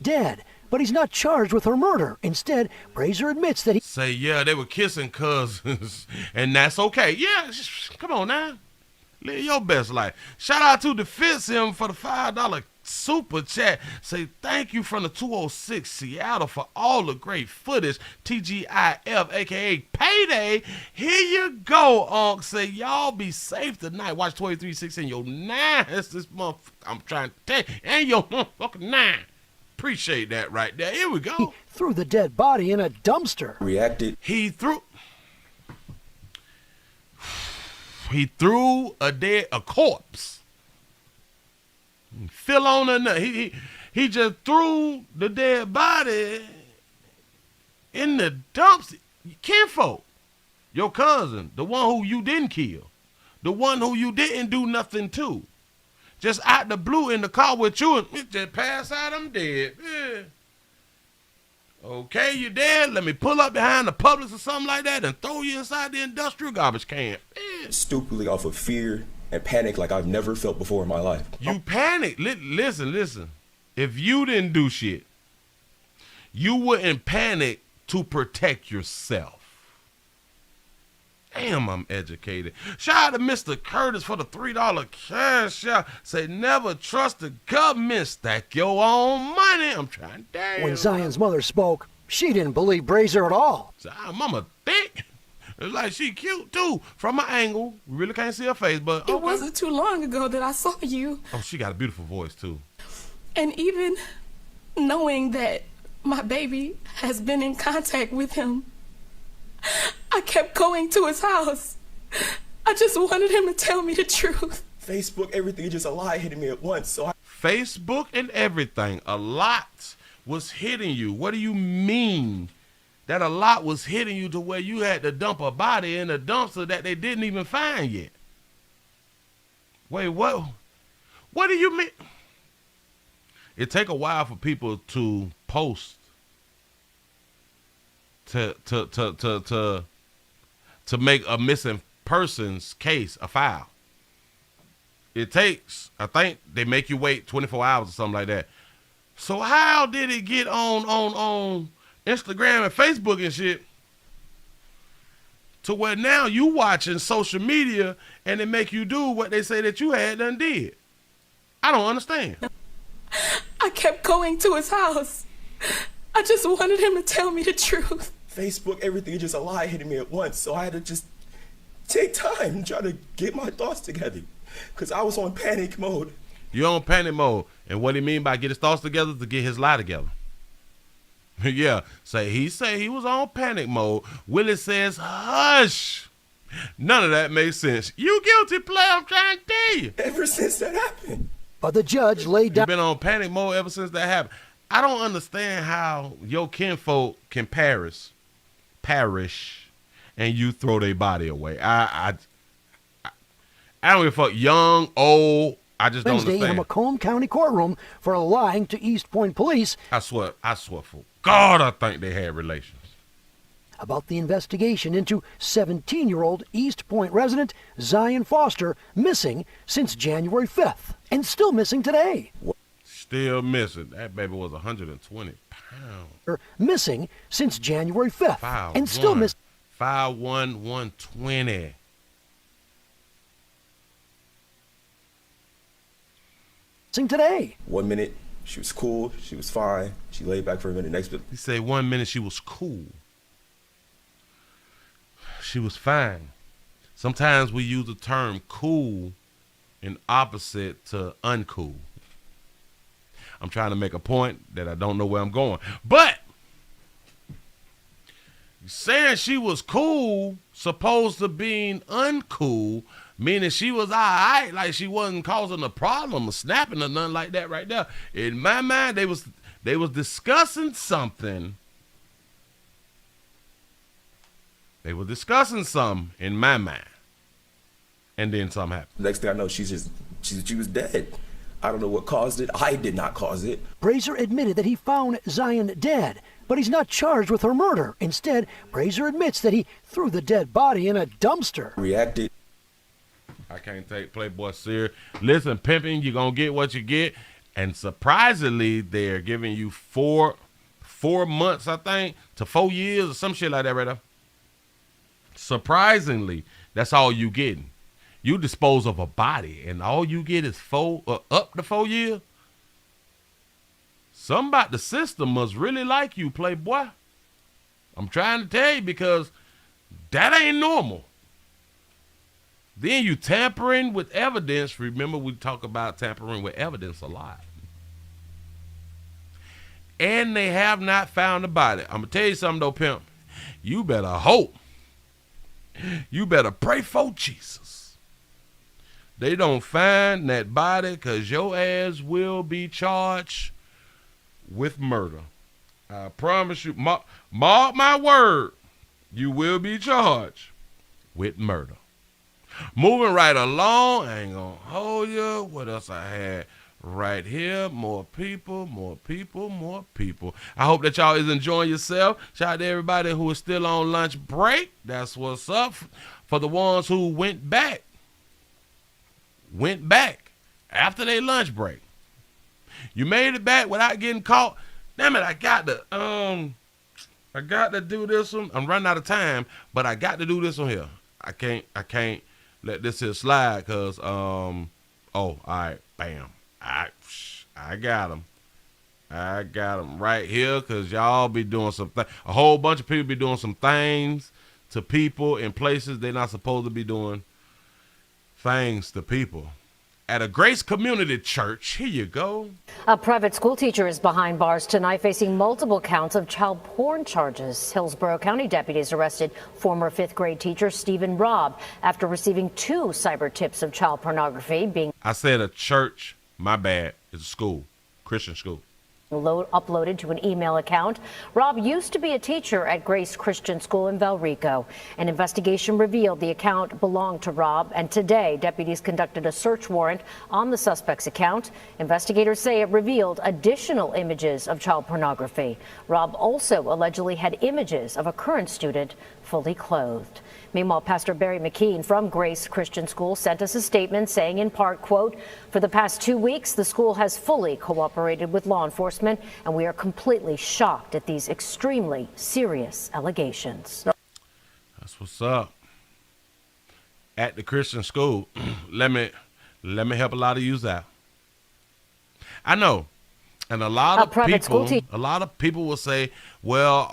Dead, but he's not charged with her murder. Instead, Brazier admits that he... Say, yeah, they were kissing cousins, and that's okay. Yeah, come on now. Live your best life. Shout out to Defense Him for the $5 super chat. Say thank you from the 206 Seattle for all the great footage. TGIF, a.k.a. Payday. Here you go, Unc. Say, y'all be safe tonight. Watch 2316, your 9. That's this month. I'm trying to tell you. And your motherfucking 9. Appreciate that right there. Here we go. He threw the dead body in a dumpster. Reacted. He threw a corpse. Fell on a nut. He just threw the dead body in the dumpster. Kinfolk, your cousin, the one who you didn't kill, the one who you didn't do nothing to, just out the blue in the car with you, and it just passed out. I'm dead. Yeah. Okay, you dead. Let me pull up behind the Publix or something like that and throw you inside the industrial garbage can. Yeah. Stupidly off of fear and panic like I've never felt before in my life. You panic. Listen. If you didn't do shit, you wouldn't panic to protect yourself. Damn, I'm educated. Shout out to Mr. Curtis for the $3 cash out. Say, never trust the government. Stack your own money. I'm trying to tell you. When Zion's mother spoke, she didn't believe Brazier at all. Zion mama thick. It's like she cute, too. From my angle. We really can't see her face, but okay. It wasn't too long ago that I saw you. Oh, she got a beautiful voice, too. And even knowing that my baby has been in contact with him, I kept going to his house. I just wanted him to tell me the truth. Facebook, everything, just a lie hitting me at once. So Facebook and everything, a lot was hitting you. What do you mean that a lot was hitting you to where you had to dump a body in a dumpster that they didn't even find yet? Wait, what? What do you mean? It take a while for people to post to make a missing persons case a file. It takes, I think they make you wait 24 hours or something like that. So how did it get on Instagram and Facebook and shit to where now you watching social media and it make you do what they say that you had done did? I don't understand. I kept going to his house. I just wanted him to tell me the truth. Facebook, everything, just a lie hitting me at once. So I had to just take time and try to get my thoughts together. Because I was on panic mode. You're on panic mode. And what he mean by get his thoughts together to get his lie together. Yeah. He was on panic mode. Willie says, hush. None of that makes sense. You guilty, player, I'm trying to tell you. Ever since that happened. But the judge laid down. You've been on panic mode ever since that happened. I don't understand how your kinfolk can perish, and you throw their body away. I don't give a fuck, young, old. I just don't Wednesday understand. In a Macomb County courtroom for lying to East Point police. I swear for God, I think they had relations. About the investigation into 17-year-old East Point resident Zion Foster missing since January 5th and still missing today. Still missing. That baby was 120 pounds. Missing since January 5th and still missing. 5'1", 120. Today. 1 minute, she was cool. She was fine. She laid back for a minute. Next minute. He say 1 minute she was cool. She was fine. Sometimes we use the term cool and opposite to uncool. I'm trying to make a point that I don't know where I'm going. But saying she was cool, supposed to being uncool, meaning she was all right, like she wasn't causing a problem or snapping or nothing like that right there. In my mind, they was discussing something. They were discussing something in my mind. And then something happened. Next thing I know, she was dead. I don't know what caused it. I did not cause it. Brazier admitted that he found Zion dead, but he's not charged with her murder. Instead, Brazier admits that he threw the dead body in a dumpster. Reacted. I can't take Playboy serious. Listen, pimping, you're going to get what you get. And surprisingly, they're giving you four months, I think, to 4 years or some shit like that right there. Surprisingly, that's all you getting. You dispose of a body, and all you get is up to 4 years. Something about the system must really like you, Playboy. I'm trying to tell you, because that ain't normal. Then you tampering with evidence. Remember, we talk about tampering with evidence a lot. And they have not found the body. I'm going to tell you something, though, pimp. You better hope. You better pray for Jesus. They don't find that body, because your ass will be charged with murder. I promise you, mark my word, you will be charged with murder. Moving right along, I ain't gonna hold you. What else I had right here? More people. I hope that y'all is enjoying yourself. Shout out to everybody who is still on lunch break. That's what's up. For the ones who went back after their lunch break. You made it back without getting caught. Damn it, I got to do this one. I'm running out of time, but I got to do this one here. I can't let this here slide, because all right, bam. I got him. I got him right here, because y'all be doing some things. A whole bunch of people be doing some things to people in places they're not supposed to be doing things to people. At a Grace Community Church, here you go. A private school teacher is behind bars tonight, facing multiple counts of child porn charges. Hillsborough County deputies arrested former 5th grade teacher Stephen Robb after receiving 2 cyber tips of child pornography being... I said a church, my bad. It's a school, Christian school. Uploaded to an email account. Robb used to be a teacher at Grace Christian School in Valrico. An investigation revealed the account belonged to Robb, and today deputies conducted a search warrant on the suspect's account. Investigators say it revealed additional images of child pornography. Robb also allegedly had images of a current student fully clothed. Meanwhile, Pastor Barry McKean from Grace Christian School sent us a statement saying, in part, quote, "For the past 2 weeks, the school has fully cooperated with law enforcement, and we are completely shocked at these extremely serious allegations." That's what's up. At the Christian school, let me help a lot of yous out. I know, and a lot of people will say, well,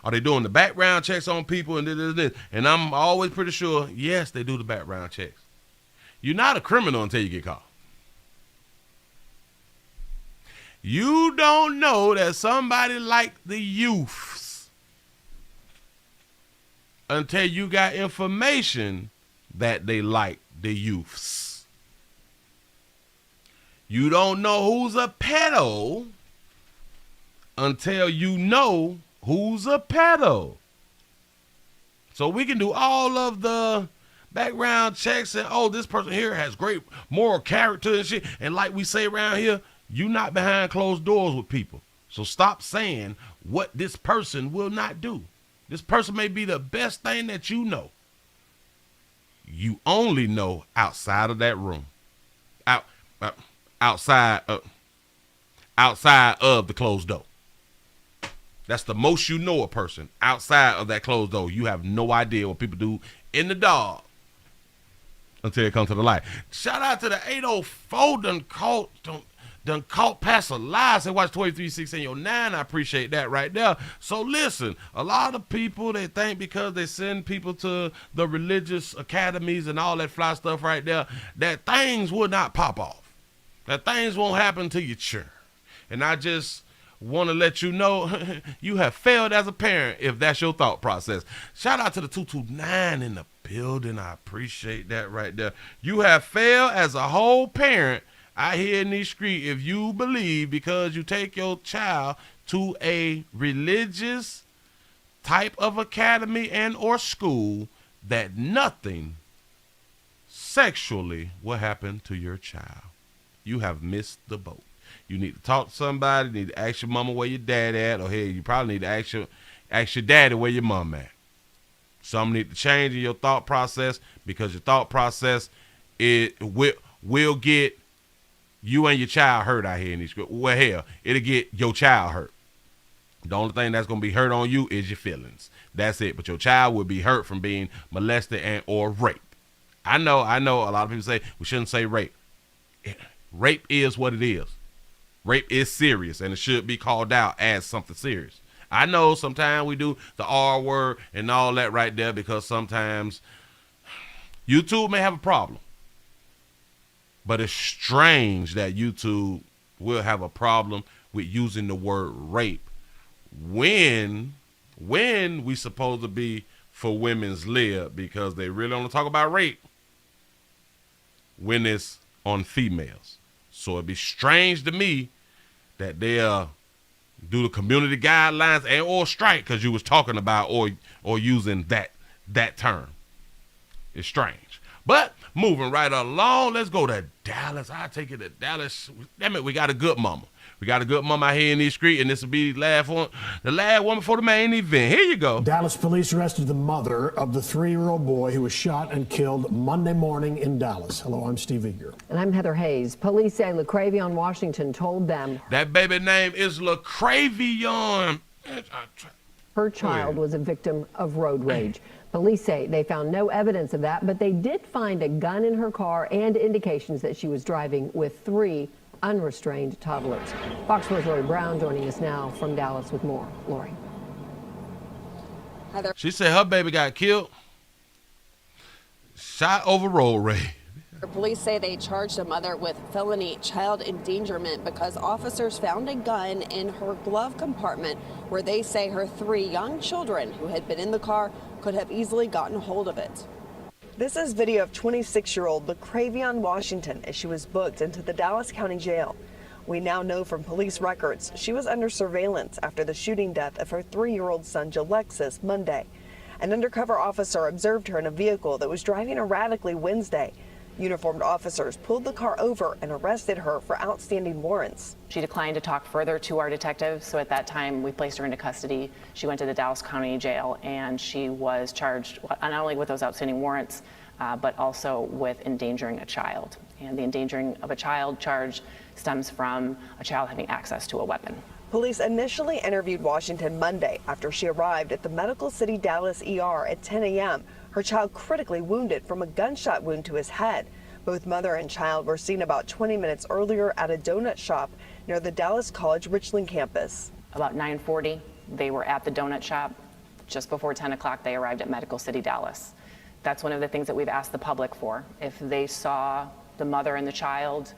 are they doing the background checks on people and this? And I'm always pretty sure, yes, they do the background checks. You're not a criminal until you get caught. You don't know that somebody like the youths until you got information that they like the youths. You don't know who's a pedo until you know who's a pedo. So we can do all of the background checks and, oh, this person here has great moral character and shit. And like we say around here, you not behind closed doors with people. So stop saying what this person will not do. This person may be the best thing that you know. You only know outside of that room. Outside of the closed door. That's the most you know a person. Outside of that closed door, you have no idea what people do in the dark until it comes to the light. Shout out to the 804 done done caught Pastor lies and watch 23-6 9. I appreciate that right there. So listen, a lot of people, they think because they send people to the religious academies and all that fly stuff right there, that things will not pop off, that things won't happen to your children. And I just want to let you know you have failed as a parent if that's your thought process. Shout out to the 229 in the building. I appreciate that right there. You have failed as a whole parent out here in these streets if you believe because you take your child to a religious type of academy and or school that nothing sexually will happen to your child. You have missed the boat. You need to talk to somebody. You need to ask your mama where your dad at, or hey, you probably need to ask your daddy where your mom at. Something need to change in your thought process because your thought process will get you and your child hurt out here in these. Well, hell, it'll get your child hurt. The only thing that's gonna be hurt on you is your feelings. That's it. But your child will be hurt from being molested and or raped. I know. A lot of people say we shouldn't say rape. Rape is what it is. Rape is serious, and it should be called out as something serious. I know sometimes we do the R word and all that right there because sometimes YouTube may have a problem. But it's strange that YouTube will have a problem with using the word rape when we supposed to be for women's lib, because they really want to talk about rape when it's on females. So it'd be strange to me that they'll do the community guidelines and or strike because you was talking about or using that term. It's strange. But moving right along, let's go to Dallas. I take it to Dallas. Damn it, we got a good mama. We got a good mama out here in these streets, and this will be the last one before the main event. Here you go. Dallas police arrested the mother of the 3-year-old boy who was shot and killed Monday morning in Dallas. Hello, I'm Steve Eager. And I'm Heather Hayes. Police say LaCravion Washington told them that baby name is LaCravion. Her child was a victim of road rage. Police say they found no evidence of that, but they did find a gun in her car and indications that she was driving with 3 unrestrained toddlers. Fox 4's Lori Brown joining us now from Dallas with more. Lori. She said her baby got killed, shot over road rage. Police say they charged a mother with felony child endangerment because officers found a gun in her glove compartment where they say her 3 young children who had been in the car could have easily gotten hold of it. This is video of 26-year-old LaCravion Washington as she was booked into the Dallas County Jail. We now know from police records she was under surveillance after the shooting death of her 3-year-old son Jalexis Monday. An undercover officer observed her in a vehicle that was driving erratically Wednesday. Uniformed officers pulled the car over and arrested her for outstanding warrants. She declined to talk further to our detectives, so at that time we placed her into custody. She went to the Dallas County Jail and she was charged not only with those outstanding warrants, but also with endangering a child. And the endangering of a child charge stems from a child having access to a weapon. Police initially interviewed Washington Monday after she arrived at the Medical City Dallas ER at 10 a.m. Her child critically wounded from a gunshot wound to his head. Both mother and child were seen about 20 minutes earlier at a donut shop near the Dallas College Richland campus. About 9:40, they were at the donut shop. Just before 10 o'clock, they arrived at Medical City Dallas. That's one of the things that we've asked the public for. If they saw the mother and the child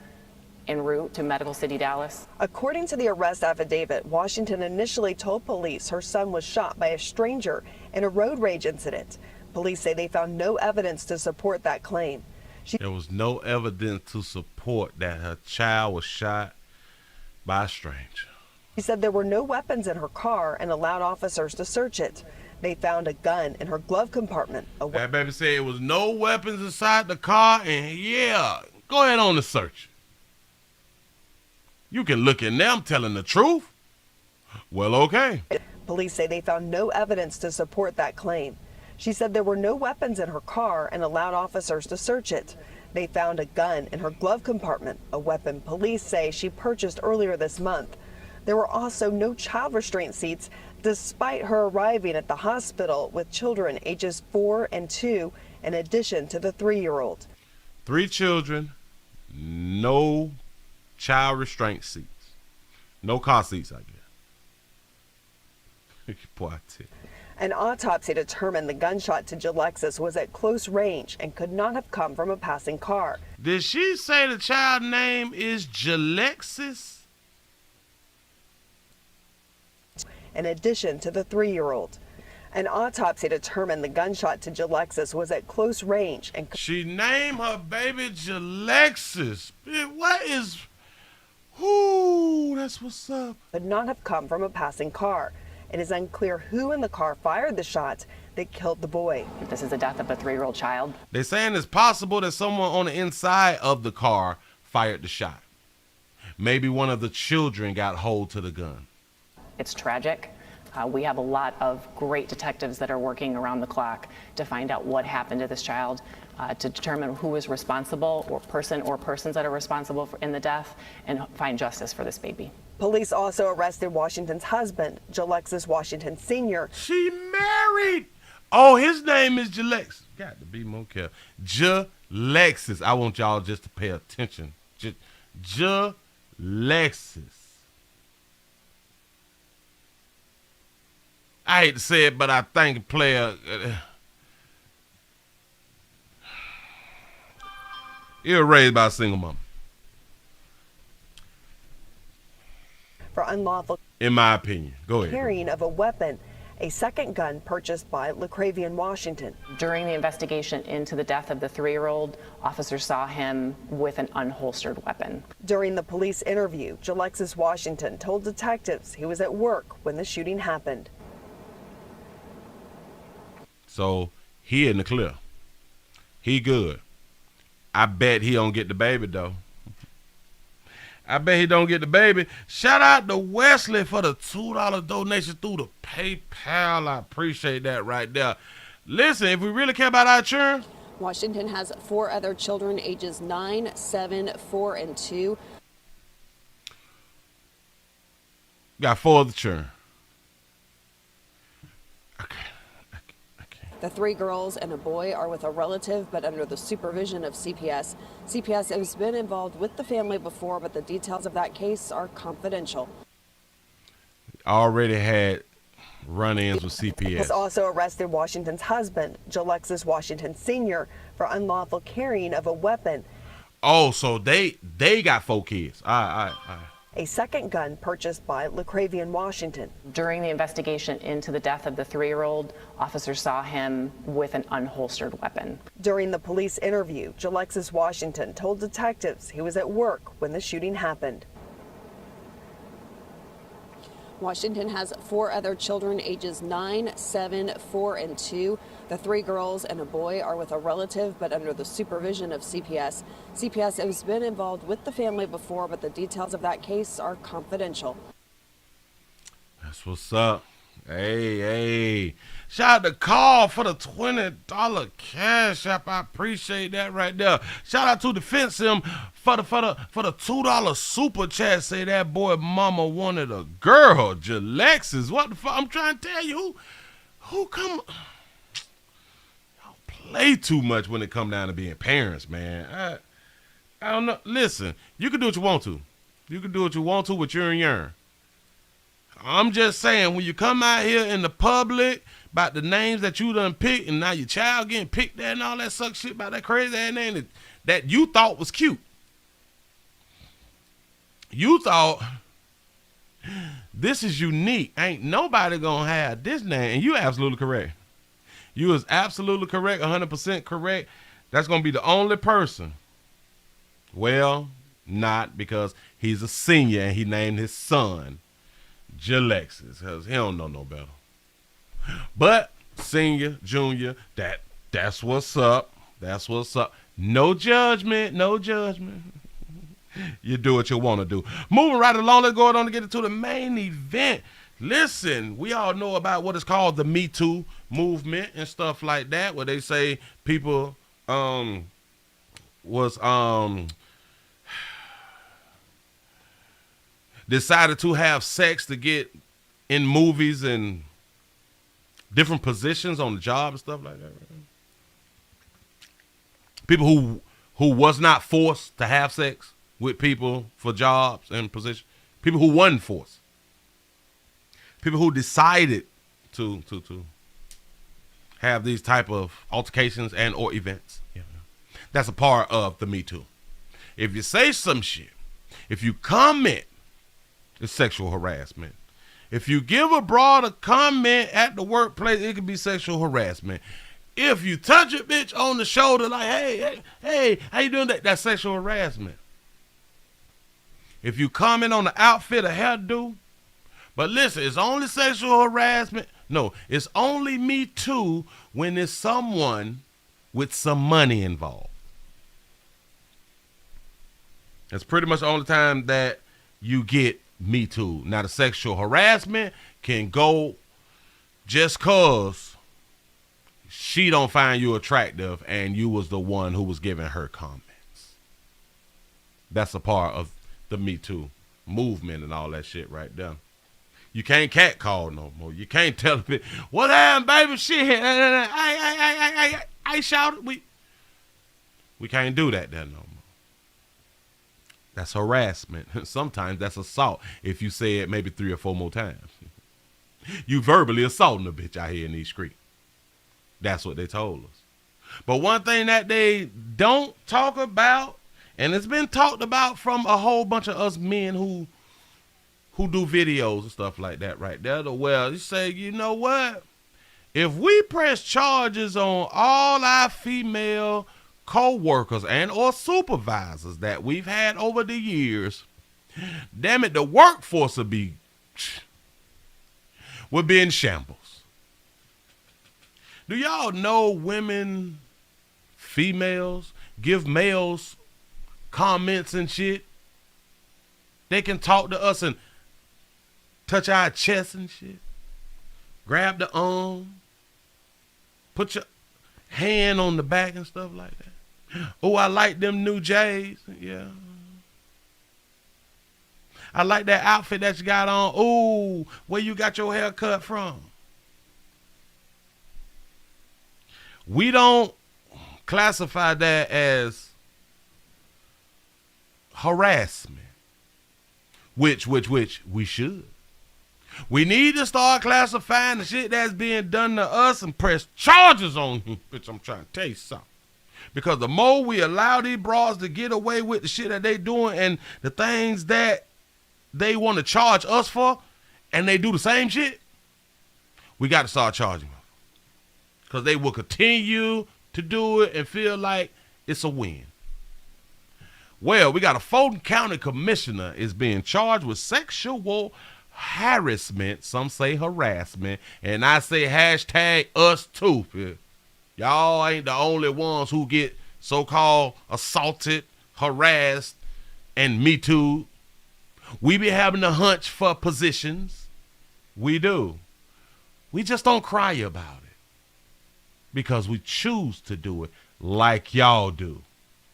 en route to Medical City Dallas. According to the arrest affidavit, Washington initially told police her son was shot by a stranger in a road rage incident. Police say they found no evidence to support that claim. There was no evidence to support that her child was shot by a stranger. She said there were no weapons in her car and allowed officers to search it. They found a gun in her glove compartment. That baby said it was no weapons inside the car, and yeah, go ahead on the search. You can look in there, I'm telling the truth. Well, okay. Police say they found no evidence to support that claim. She said there were no weapons in her car and allowed officers to search it. They found a gun in her glove compartment, a weapon police say she purchased earlier this month. There were also no child restraint seats, despite her arriving at the hospital with children ages 4 and 2, in addition to the 3-year-old. 3 children, no child restraint seats. No car seats, I guess. Boy, I tell you. An autopsy determined the gunshot to Jalexis was at close range and could not have come from a passing car. Did she say the child's name is Jalexis? In addition to the 3-year-old. An autopsy determined the gunshot to Jalexis was at close range and she named her baby Jalexis. What is... Ooh, that's what's up. Could not have come from a passing car. It is unclear who in the car fired the shots that killed the boy. This is the death of a 3-year-old child. They're saying it's possible that someone on the inside of the car fired the shot. Maybe one of the children got hold to the gun. It's tragic. We have a lot of great detectives that are working around the clock to find out what happened to this child, to determine who is responsible or persons that are responsible in the death, and find justice for this baby. Police also arrested Washington's husband, Jalexis Washington Sr. She married. Oh, his name is Jalexis. Got to be more careful. Jalexis. I want y'all just to pay attention. Jalexis. I hate to say it, but I think player... he was raised by a single mom. For unlawful, in my opinion. Go ahead. carrying of a weapon, a second gun purchased by LaCravian Washington. During the investigation into the death of the 3-year-old, officers saw him with an unholstered weapon. During the police interview, Jalexis Washington told detectives he was at work when the shooting happened. So he in the clear. He good. I bet he don't get the baby though. I bet he don't get the baby. Shout out to Wesley for the $2 donation through the PayPal. I appreciate that right there. Listen, if we really care about our children. Washington has 4 other children ages 9, 7, 4, and 2. Got 4 other children. The 3 girls and a boy are with a relative, but under the supervision of CPS. CPS has been involved with the family before, but the details of that case are confidential. Already had run-ins with CPS. Has also arrested Washington's husband, Jalexis Washington Sr., for unlawful carrying of a weapon. Oh, so they got 4 kids. All right. A second gun purchased by LaCravian Washington. During the investigation into the death of the 3-year-old, officers saw him with an unholstered weapon. During the police interview, Jalexis Washington told detectives he was at work when the shooting happened. Washington has 4 other children ages 9, 7, 4, and 2. The 3 girls and a boy are with a relative, but under the supervision of CPS. CPS has been involved with the family before, but the details of that case are confidential. That's what's up. Hey. Shout out to Carl for the $20 cash app. I appreciate that right there. Shout out to Defense Him for the $2 super chat. Say that boy mama wanted a girl. Jalexis. What the fuck? I'm trying to tell you who come. Y'all play too much when it come down to being parents, man. I don't know. Listen, you can do what you want to. You can do what you want to with your and your. I'm just saying, when you come out here in the public about the names that you done picked, and now your child getting picked there and all that suck shit about that crazy ass name that you thought was cute. You thought, this is unique. Ain't nobody gonna have this name. And you absolutely correct. You is absolutely correct, 100% correct. That's gonna be the only person. Well, not, because he's a senior and he named his son Jalexis, because he don't know no better. But senior, junior, that's what's up. That's what's up. No judgment. You do what you want to do. Moving right along, let's go on to get into the main event. Listen, we all know about what is called the Me Too movement and stuff like that, where they say people decided to have sex to get in movies and different positions on the job and stuff like that. Right? People who was not forced to have sex with people for jobs and positions, people who won force, people who decided to have these type of altercations and or events. Yeah. That's a part of the Me Too. If you say some shit, if you comment, it's sexual harassment. If you give a broad a comment at the workplace, it could be sexual harassment. If you touch a bitch on the shoulder like, hey, how you doing? That's sexual harassment. If you comment on the outfit or hairdo, but listen, it's only sexual harassment. No, it's only Me Too when there's someone with some money involved. That's pretty much the only time that you get Me Too. Now, the sexual harassment can go just cause she don't find you attractive and you was the one who was giving her comments. That's a part of the Me Too movement and all that shit right there. You can't catcall no more. You can't tell a bitch, what happened, baby? Shit. I shouted. We can't do that there no more. That's harassment. Sometimes that's assault if you say it maybe 3 or 4 more times. You verbally assaulting a bitch out here in these streets. That's what they told us. But one thing that they don't talk about, and it's been talked about from a whole bunch of us men who do videos and stuff like that right there. Well, you say, you know what? If we press charges on all our female co-workers and or supervisors that we've had over the years, damn it, the workforce would be in shambles. Do y'all know women, females, give males comments and shit? They can talk to us and touch our chest and shit. Grab the arm. Put your hand on the back and stuff like that. Oh, I like them new J's. Yeah. I like that outfit that you got on. Oh, where you got your hair cut from? We don't classify that as harassment, which we should. We need to start classifying the shit that's being done to us and press charges on you. Bitch, I'm trying to tell you something. Because the more we allow these broads to get away with the shit that they doing and the things that they want to charge us for, and they do the same shit, we got to start charging them. Because they will continue to do it and feel like it's a win. Well, we got a Fulton County commissioner is being charged with sexual harassment. Some say harassment. And I say hashtag us too. Y'all ain't the only ones who get so-called assaulted, harassed, and Me Too. We be having a hunch for positions. We do. We just don't cry about it. Because we choose to do it like y'all do.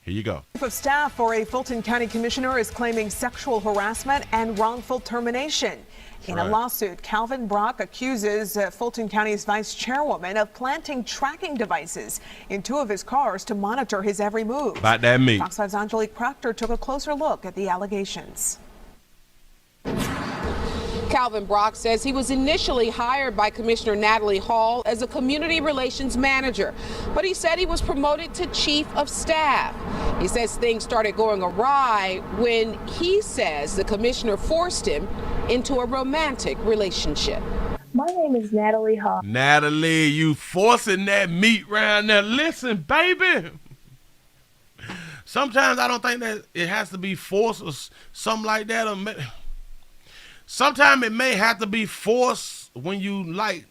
Here you go. Chief of staff for a Fulton County commissioner is claiming sexual harassment and wrongful termination. In a lawsuit, Calvin Brock accuses Fulton County's vice chairwoman of planting tracking devices in 2 of his cars to monitor his every move. About that meat. Fox 5's Angelique Proctor took a closer look at the allegations. Calvin Brock says he was initially hired by Commissioner Natalie Hall as a community relations manager, but he said he was promoted to chief of staff. He says things started going awry when he says the commissioner forced him into a romantic relationship. My name is Natalie Hall. Natalie, you forcing that meat round there. Listen, baby. Sometimes I don't think that it has to be forced or something like that. Sometimes it may have to be forced when you like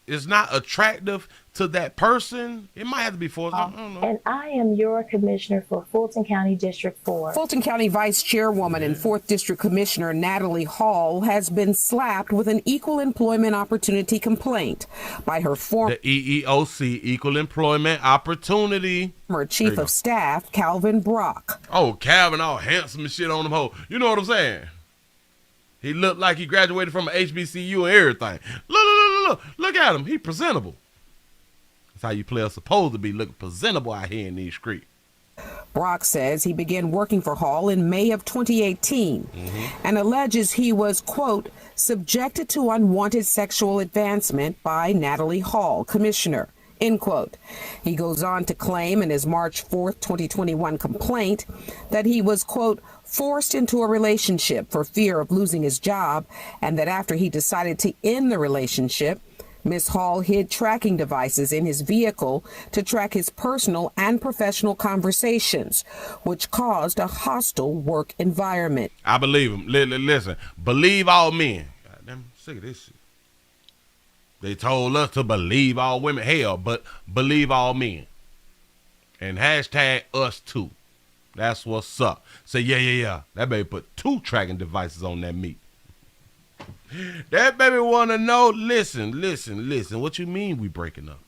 it's not attractive to that person. It might have to be forced. I don't know. And I am your commissioner for Fulton County District 4. Fulton County Vice Chairwoman and 4th District Commissioner Natalie Hall has been slapped with an equal employment opportunity complaint by her former EEOC, Equal Employment Opportunity. Chief of Staff, Calvin Brock. Oh, Calvin, all handsome and shit on him. You know what I'm saying? He looked like he graduated from an HBCU and everything. Look at him. He presentable. That's how you players supposed to be, looking presentable out here in these streets. Brock says he began working for Hall in May of 2018 and alleges he was, quote, subjected to unwanted sexual advancement by Natalie Hall, commissioner, end quote. He goes on to claim in his March 4th, 2021 complaint that he was, quote, forced into a relationship for fear of losing his job, and that after he decided to end the relationship, Ms. Hall hid tracking devices in his vehicle to track his personal and professional conversations, which caused a hostile work environment. I believe him. Listen, believe all men. Goddamn, I'm sick of this shit. They told us to believe all women. Hell, but believe all men. And hashtag us too. That's what's up. Say, yeah. That baby put 2 tracking devices on that meat. That baby want to know, listen. What you mean we breaking up?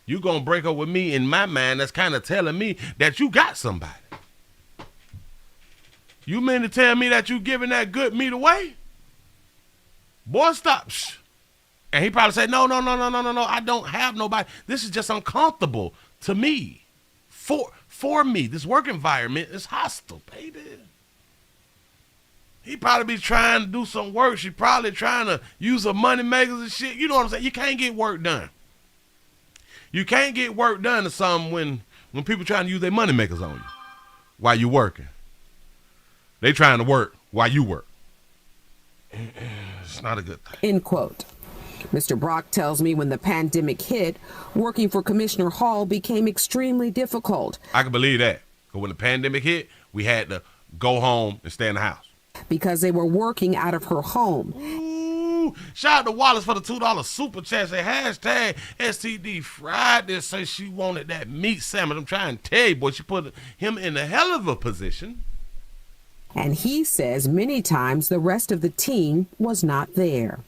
You gonna break up with me? In my mind, that's kind of telling me that you got somebody. You mean to tell me that you giving that good meat away? Boy, stop. Shh. And he probably said, no, I don't have nobody. This is just uncomfortable to me. For me, this work environment is hostile, baby. He probably be trying to do some work. She probably trying to use her money makers and shit. You know what I'm saying? You can't get work done. You can't get work done to something when people trying to use their money makers on you while you working. They trying to work while you work. It's not a good thing. End quote. Mr. Brock tells me when the pandemic hit, working for Commissioner Hall became extremely difficult. I can believe that. Because when the pandemic hit, we had to go home and stay in the house. Because they were working out of her home. Ooh, shout out to Wallace for the $2 super chat. Say hashtag STD Friday. Say she wanted that meat sandwich. I'm trying to tell you, boy, she put him in a hell of a position. And he says many times the rest of the team was not there.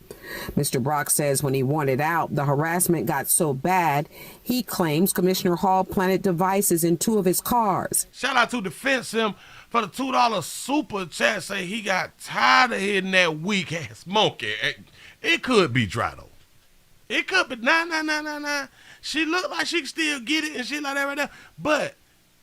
Mr. Brock says when he wanted out, the harassment got so bad, he claims Commissioner Hall planted devices in 2 of his cars. Shout out to Defense Him for the $2 super chat. Say he got tired of hitting that weak ass monkey. It could be dry though. It could be. Nah. She looked like she could still get it and shit like that right there. But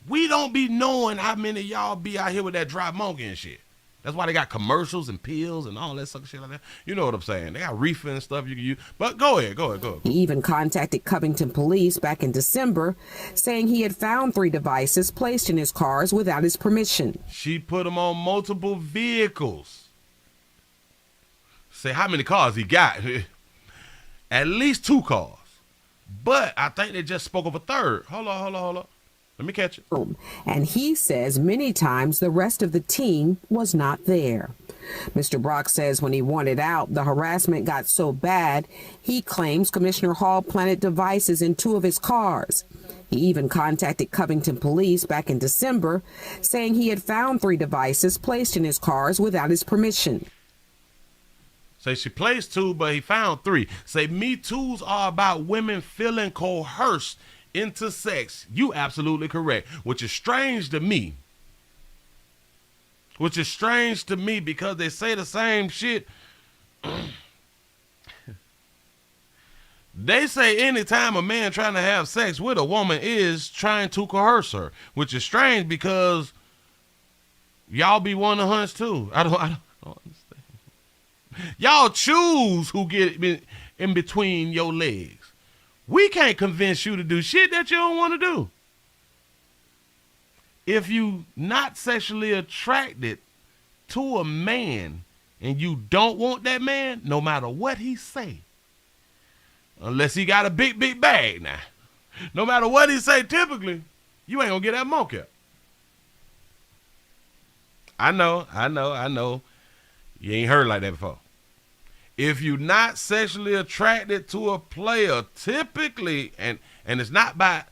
we don't be knowing how many of y'all be out here with that dry monkey and shit. That's why they got commercials and pills and all that sucker shit like that. You know what I'm saying? They got reefer and stuff you can use. But go ahead. He even contacted Covington Police back in December, saying he had found 3 devices placed in his cars without his permission. She put them on multiple vehicles. Say how many cars he got? At least 2 cars. But I think they just spoke of a 3rd. Hold on. Let me catch it. And he says many times the rest of the team was not there. Mr. Brock says when he wanted out, the harassment got so bad, he claims Commissioner Hall planted devices in 2 of his cars. He even contacted Covington Police back in December, saying he had found 3 devices placed in his cars without his permission. Say she placed 2, but he found 3. Say Me Too's are about women feeling coerced into sex. You absolutely correct. Which is strange to me. Because they say the same shit. They say anytime a man trying to have sex with a woman is trying to coerce her. Which is strange because y'all be one of the hunts too. I don't understand. Y'all choose who get in between your legs. We can't convince you to do shit that you don't want to do. If you not sexually attracted to a man and you don't want that man, no matter what he say, unless he got a big bag now, no matter what he say, typically, you ain't gonna get that monkey. I know. You ain't heard like that before. If you're not sexually attracted to a player, typically, and it's not by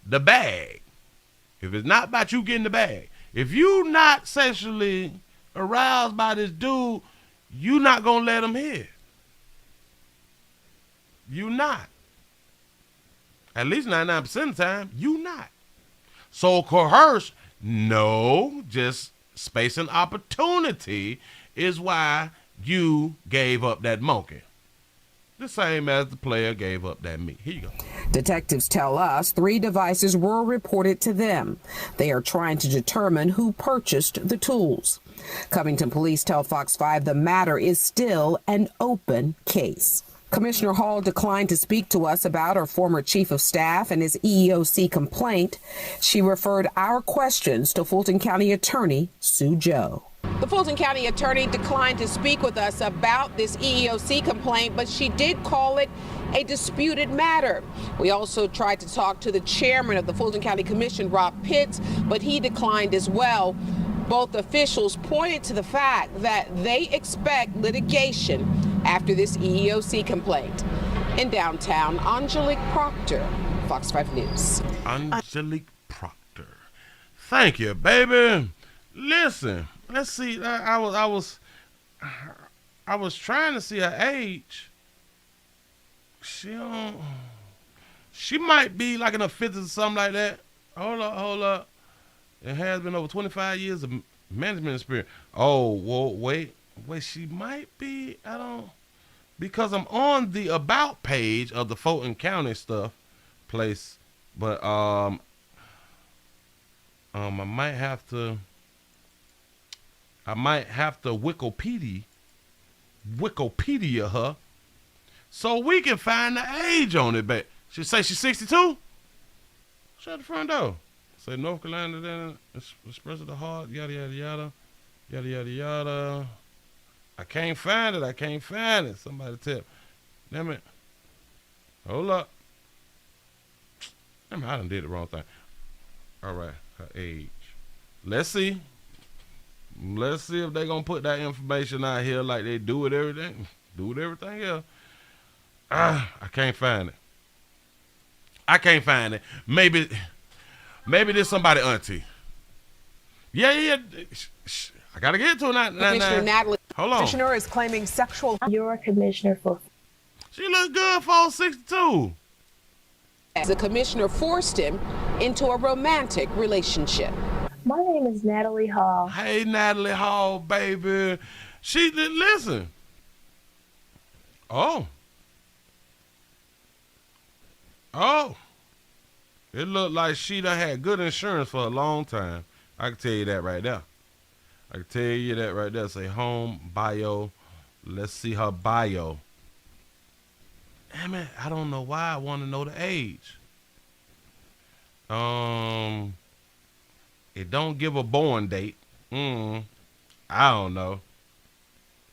the bag, if it's not about you getting the bag, if you not sexually aroused by this dude, you not going to let him hit. You not. At least 99% of the time, you not. So coerce, no, just space and opportunity is why you gave up that monkey. the same as the player gave up that meat. Here you go. Detectives tell us 3 devices were reported to them. They are trying to determine who purchased the tools. Covington police tell Fox 5 the matter is still an open case. Commissioner Hall declined to speak to us about her former chief of staff and his EEOC complaint. She referred our questions to Fulton County Attorney Sue Joe. The Fulton County attorney declined to speak with us about this EEOC complaint, but she did call it a disputed matter. We also tried to talk to the chairman of the Fulton County Commission, Rob Pitts, but he declined as well. Both officials pointed to the fact that they expect litigation after this EEOC complaint. In downtown, Angelique Proctor, Fox 5 News. Angelique Proctor. Thank you, baby. Listen, let's see. I was trying to see her age. She might be like in her 50s or something like that. Hold up. It has been over 25 years of management experience. Oh, well, wait, she might be, because I'm on the about page of the Fulton County place, but I might have to Wikipedia her so we can find the age on it, babe. She say she's 62? Shut the front door. Say North Carolina, then express of the heart, yada, yada, yada, yada, yada, yada. I can't find it. Somebody tell. Damn it. Hold up. Damn it, I done did the wrong thing. All right, her age. Let's see. Let's see if they gonna put that information out here like they do with everything. Else. I can't find it. Maybe there's somebody auntie. Yeah. I gotta get to it now. Commissioner Natalie. Hold on. Commissioner is claiming sexual. You're a commissioner for. She look good for 62. The commissioner forced him into a romantic relationship. My name is Natalie Hall. Hey, Natalie Hall, baby. Listen. Oh. It looked like she done had good insurance for a long time. I can tell you that right there. Say home, bio. Let's see her bio. Damn it, I don't know why I want to know the age. It don't give a born date. I don't know.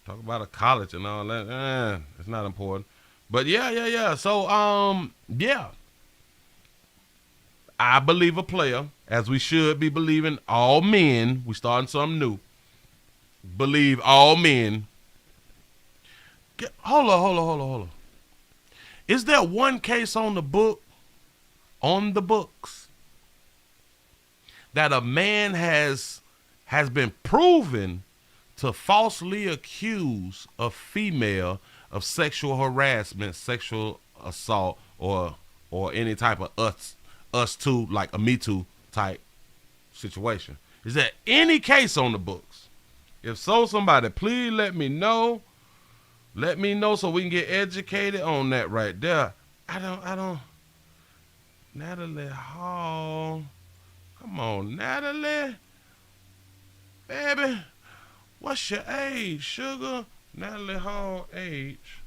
Talk about a college and all that. It's not important. But yeah. So, yeah. I believe a player, as we should be believing all men. We starting something new. Believe all men. Hold on. Is there one case on the books, that a man has been proven to falsely accuse a female of sexual harassment, sexual assault, or any type of us too, like a Me Too type situation? Is there any case on the books? If so, somebody please let me know. Let me know so we can get educated on that right there. I don't. Natalie Hall. Come on, Natalie. Baby, what's your age, sugar? Natalie Hall age.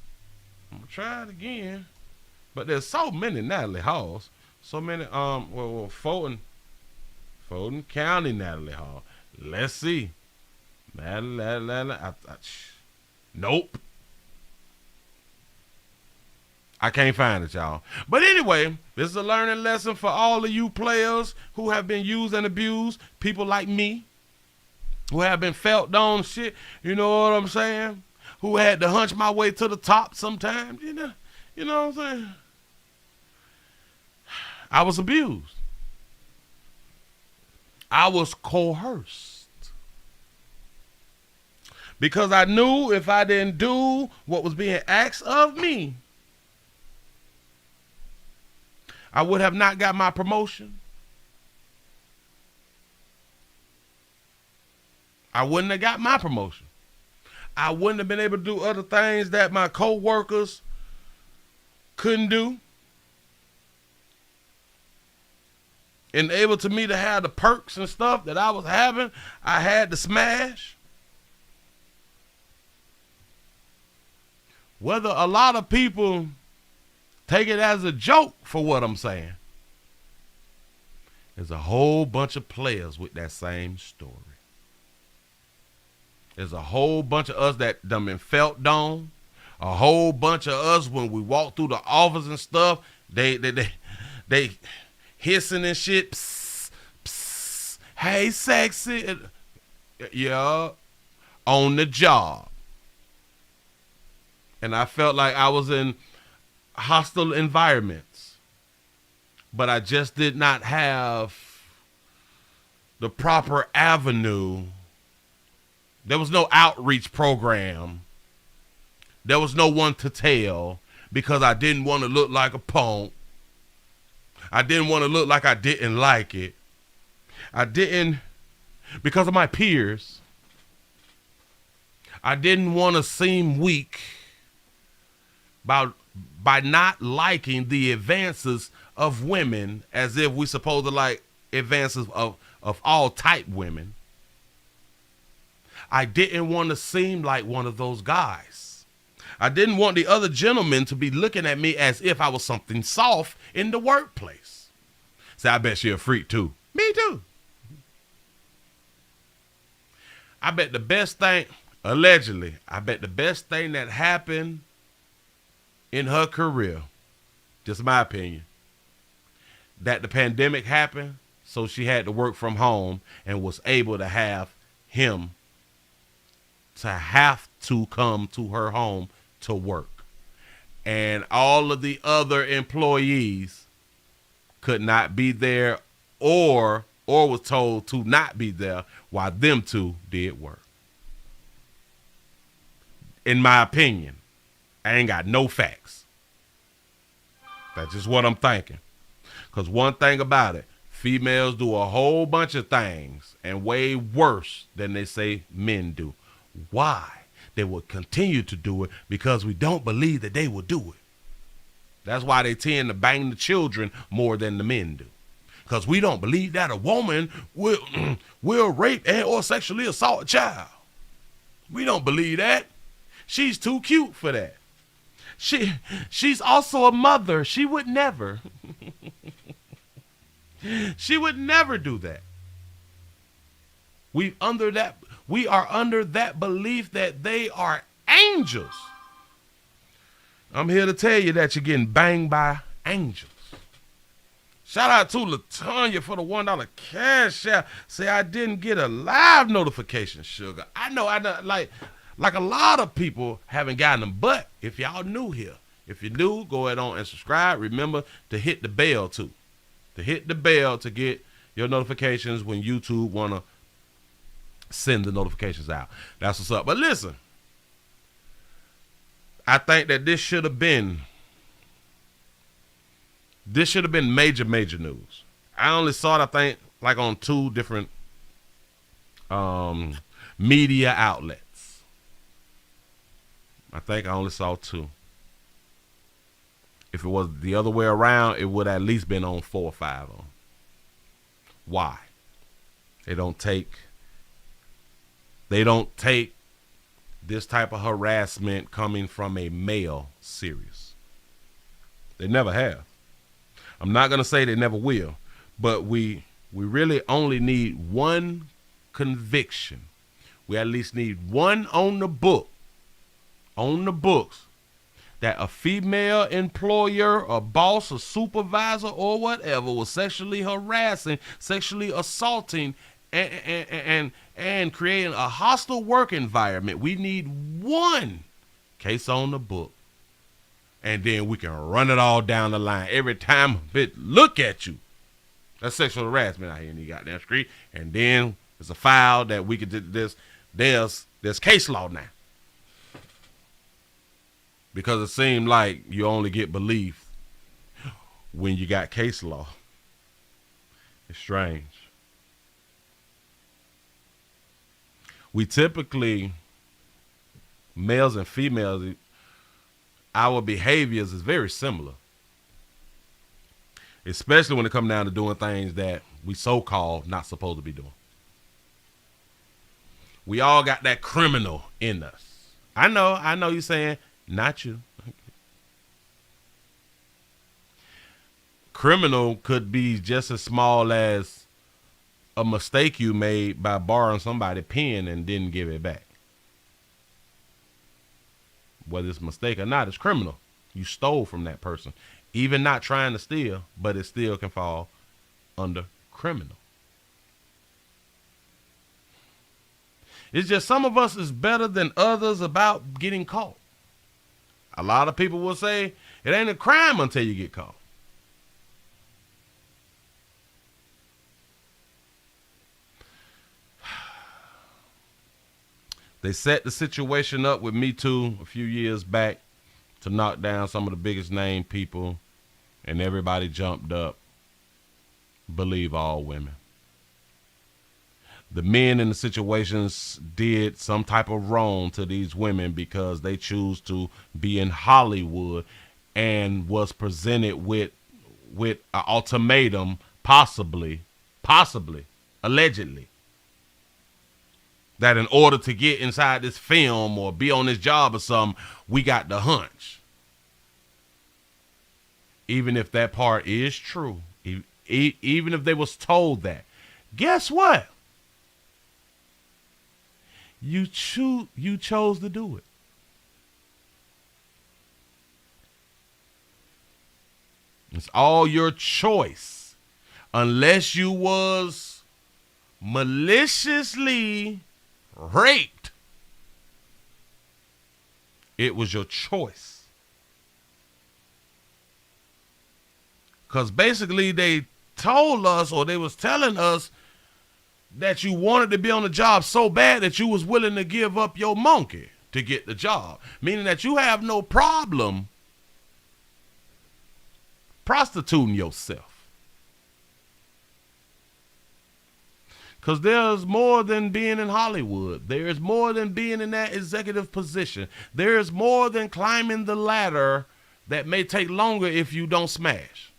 I'm gonna try it again. But there's so many Natalie Halls. So many, Fulton County Natalie Hall. Let's see. Nope. I can't find it, y'all. But anyway, this is a learning lesson for all of you players who have been used and abused. People like me, who have been felt on shit. You know what I'm saying? Who had to hunch my way to the top sometimes. You know what I'm saying? I was abused. I was coerced. Because I knew if I didn't do what was being asked of me, I would have not got my promotion. I wouldn't have got my promotion. I wouldn't have been able to do other things that my co-workers couldn't do. And able to me to have the perks and stuff that I was having, I had to smash. Whether a lot of people take it as a joke for what I'm saying, there's a whole bunch of players with that same story. There's a whole bunch of us that done been felt down. A whole bunch of us when we walk through the office and stuff, they hissing and shit. Psst, psst, hey, sexy. Yeah, on the job. And I felt like I was in hostile environments. But I just did not have the proper avenue. There was no outreach program. There was no one to tell because I didn't want to look like a punk. I didn't want to look like I didn't like it. I didn't, because of my peers, I didn't want to seem weak by not liking the advances of women as if we supposed to like advances of all type women. I didn't want to seem like one of those guys. I didn't want the other gentlemen to be looking at me as if I was something soft in the workplace. Say, I bet she a freak too. Me too. I bet the best thing, allegedly, I bet the best thing that happened in her career, just my opinion, that the pandemic happened, so she had to work from home and was able to have him to have to come to her home to work. And all of the other employees could not be there or was told to not be there while them two did work. In my opinion, I ain't got no facts. That's just what I'm thinking. Because one thing about it, females do a whole bunch of things and way worse than they say men do. Why? They will continue to do it because we don't believe that they will do it. That's why they tend to bang the children more than the men do. Because we don't believe that a woman will rape and or sexually assault a child. We don't believe that. She's too cute for that. She's also a mother. She would never. She would never do that. We are under that belief that they are angels. I'm here to tell you that you're getting banged by angels. Shout out to LaTanya for the $1 cash out. Say I didn't get a live notification, sugar. I know, like a lot of people haven't gotten them, but if y'all new here, if you're new, go ahead on and subscribe. Remember to hit the bell too. To hit the bell to get your notifications when YouTube want to send the notifications out. That's what's up. But listen, I think that this should have been major news. I only saw it, I think, like on 2 different media outlets. I think I only saw 2. If it was the other way around, it would at least been on 4 or 5 of them. Why? They don't take this type of harassment coming from a male serious. They never have. I'm not going to say they never will, but we really only need one conviction. We at least need one on the books, that a female employer or boss or supervisor or whatever was sexually harassing, sexually assaulting, and creating a hostile work environment. We need one case on the book. And then we can run it all down the line. Every time a bit look at you, that's sexual harassment out here in the goddamn street. And then there's a file that we could do this. There's case law now. Because it seemed like you only get belief when you got case law. It's strange. We typically, males and females, our behaviors is very similar. Especially when it comes down to doing things that we so-called not supposed to be doing. We all got that criminal in us. I know you're saying, not you. Criminal could be just as small as a mistake you made by borrowing somebody's pen and didn't give it back. Whether it's a mistake or not, it's criminal. You stole from that person. Even not trying to steal, but it still can fall under criminal. It's just some of us is better than others about getting caught. A lot of people will say it ain't a crime until you get caught. They set the situation up with Me Too a few years back to knock down some of the biggest name people, and everybody jumped up. Believe all women. The men in the situations did some type of wrong to these women because they choose to be in Hollywood and was presented with an ultimatum, possibly, allegedly, that in order to get inside this film or be on this job or something, we got the hunch. Even if that part is true, even if they was told that, guess what? You chose to do it. It's all your choice. Unless you was maliciously raped, it was your choice. Because basically they told us, or they was telling us, that you wanted to be on the job so bad that you was willing to give up your monkey to get the job. Meaning that you have no problem prostituting yourself. Because there's more than being in Hollywood. There's more than being in that executive position. There's more than climbing the ladder that may take longer if you don't smash.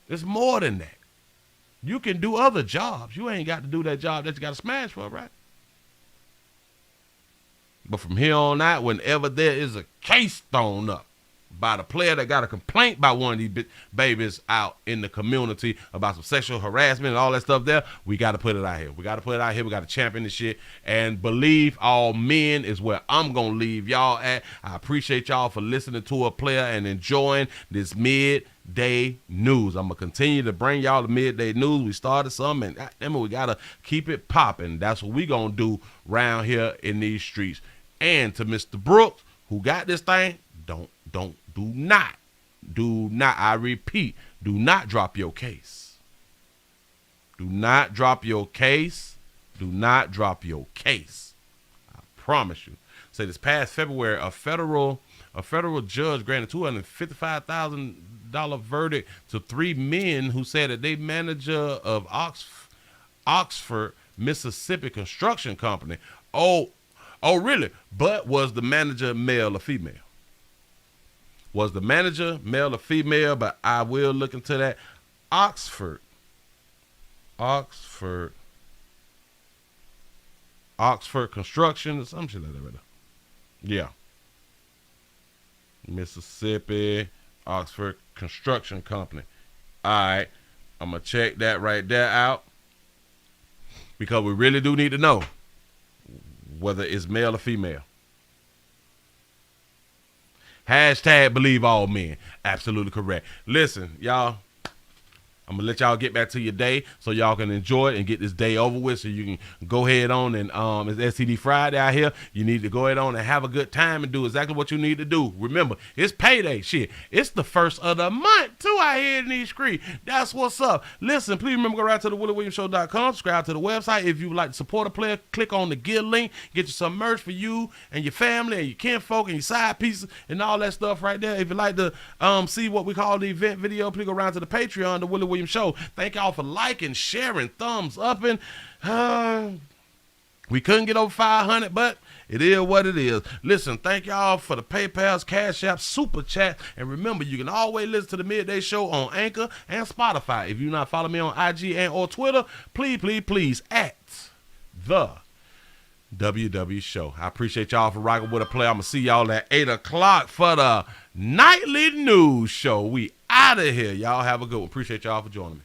There's more than that. You can do other jobs. You ain't got to do that job that you got to smash for, right? But from here on out, whenever there is a case thrown up by the player that got a complaint by one of these babies out in the community about some sexual harassment and all that stuff there, we got to put it out here. We got to put it out here. We got to champion this shit. And believe all men is where I'm going to leave y'all at. I appreciate y'all for listening to a player and enjoying this midday news. I'm going to continue to bring y'all the midday news. We started something, and we got to keep it popping. That's what we going to do around here in these streets. And to Mr. Brooks, who got this thing, do not, I repeat, do not drop your case. Do not drop your case. Do not drop your case. I promise you. Say this past February, a federal judge granted $255,000 verdict to 3 men who said that they manager of Oxford, Mississippi construction company. Oh, really? But was the manager male or female? Was the manager male or female? But I will look into that. Oxford construction or some shit like that right there. Yeah. Mississippi, Oxford construction company. All right. I'm going to check that right there out. Because we really do need to know whether it's male or female. Hashtag believe all men. Absolutely correct. Listen, y'all, I'm going to let y'all get back to your day so y'all can enjoy it and get this day over with so you can go ahead on and it's STD Friday out here. You need to go ahead on and have a good time and do exactly what you need to do. Remember, it's payday shit. It's the first of the month too out here in these streets. That's what's up. Listen, please remember, go right to the WillieWilliamsShow.com. Subscribe to the website. If you would like to support a player, click on the Gear link. Get you some merch for you and your family and your kinfolk and your side pieces and all that stuff right there. If you'd like to see what we call the event video, please go around to the Patreon, the Willie Williams Show. Thank y'all for liking, sharing, thumbs up, and we couldn't get over 500, but It is what it is. Listen, thank y'all for the PayPal's, Cash App, Super Chat. And remember, you can always listen to the Midday Show on Anchor and Spotify. If you not follow me on IG and or Twitter, please, at the WW Show. I appreciate y'all for rocking with a play. I'm going to see y'all at 8 o'clock for the Nightly News Show. We out of here. Y'all have a good one. Appreciate y'all for joining me.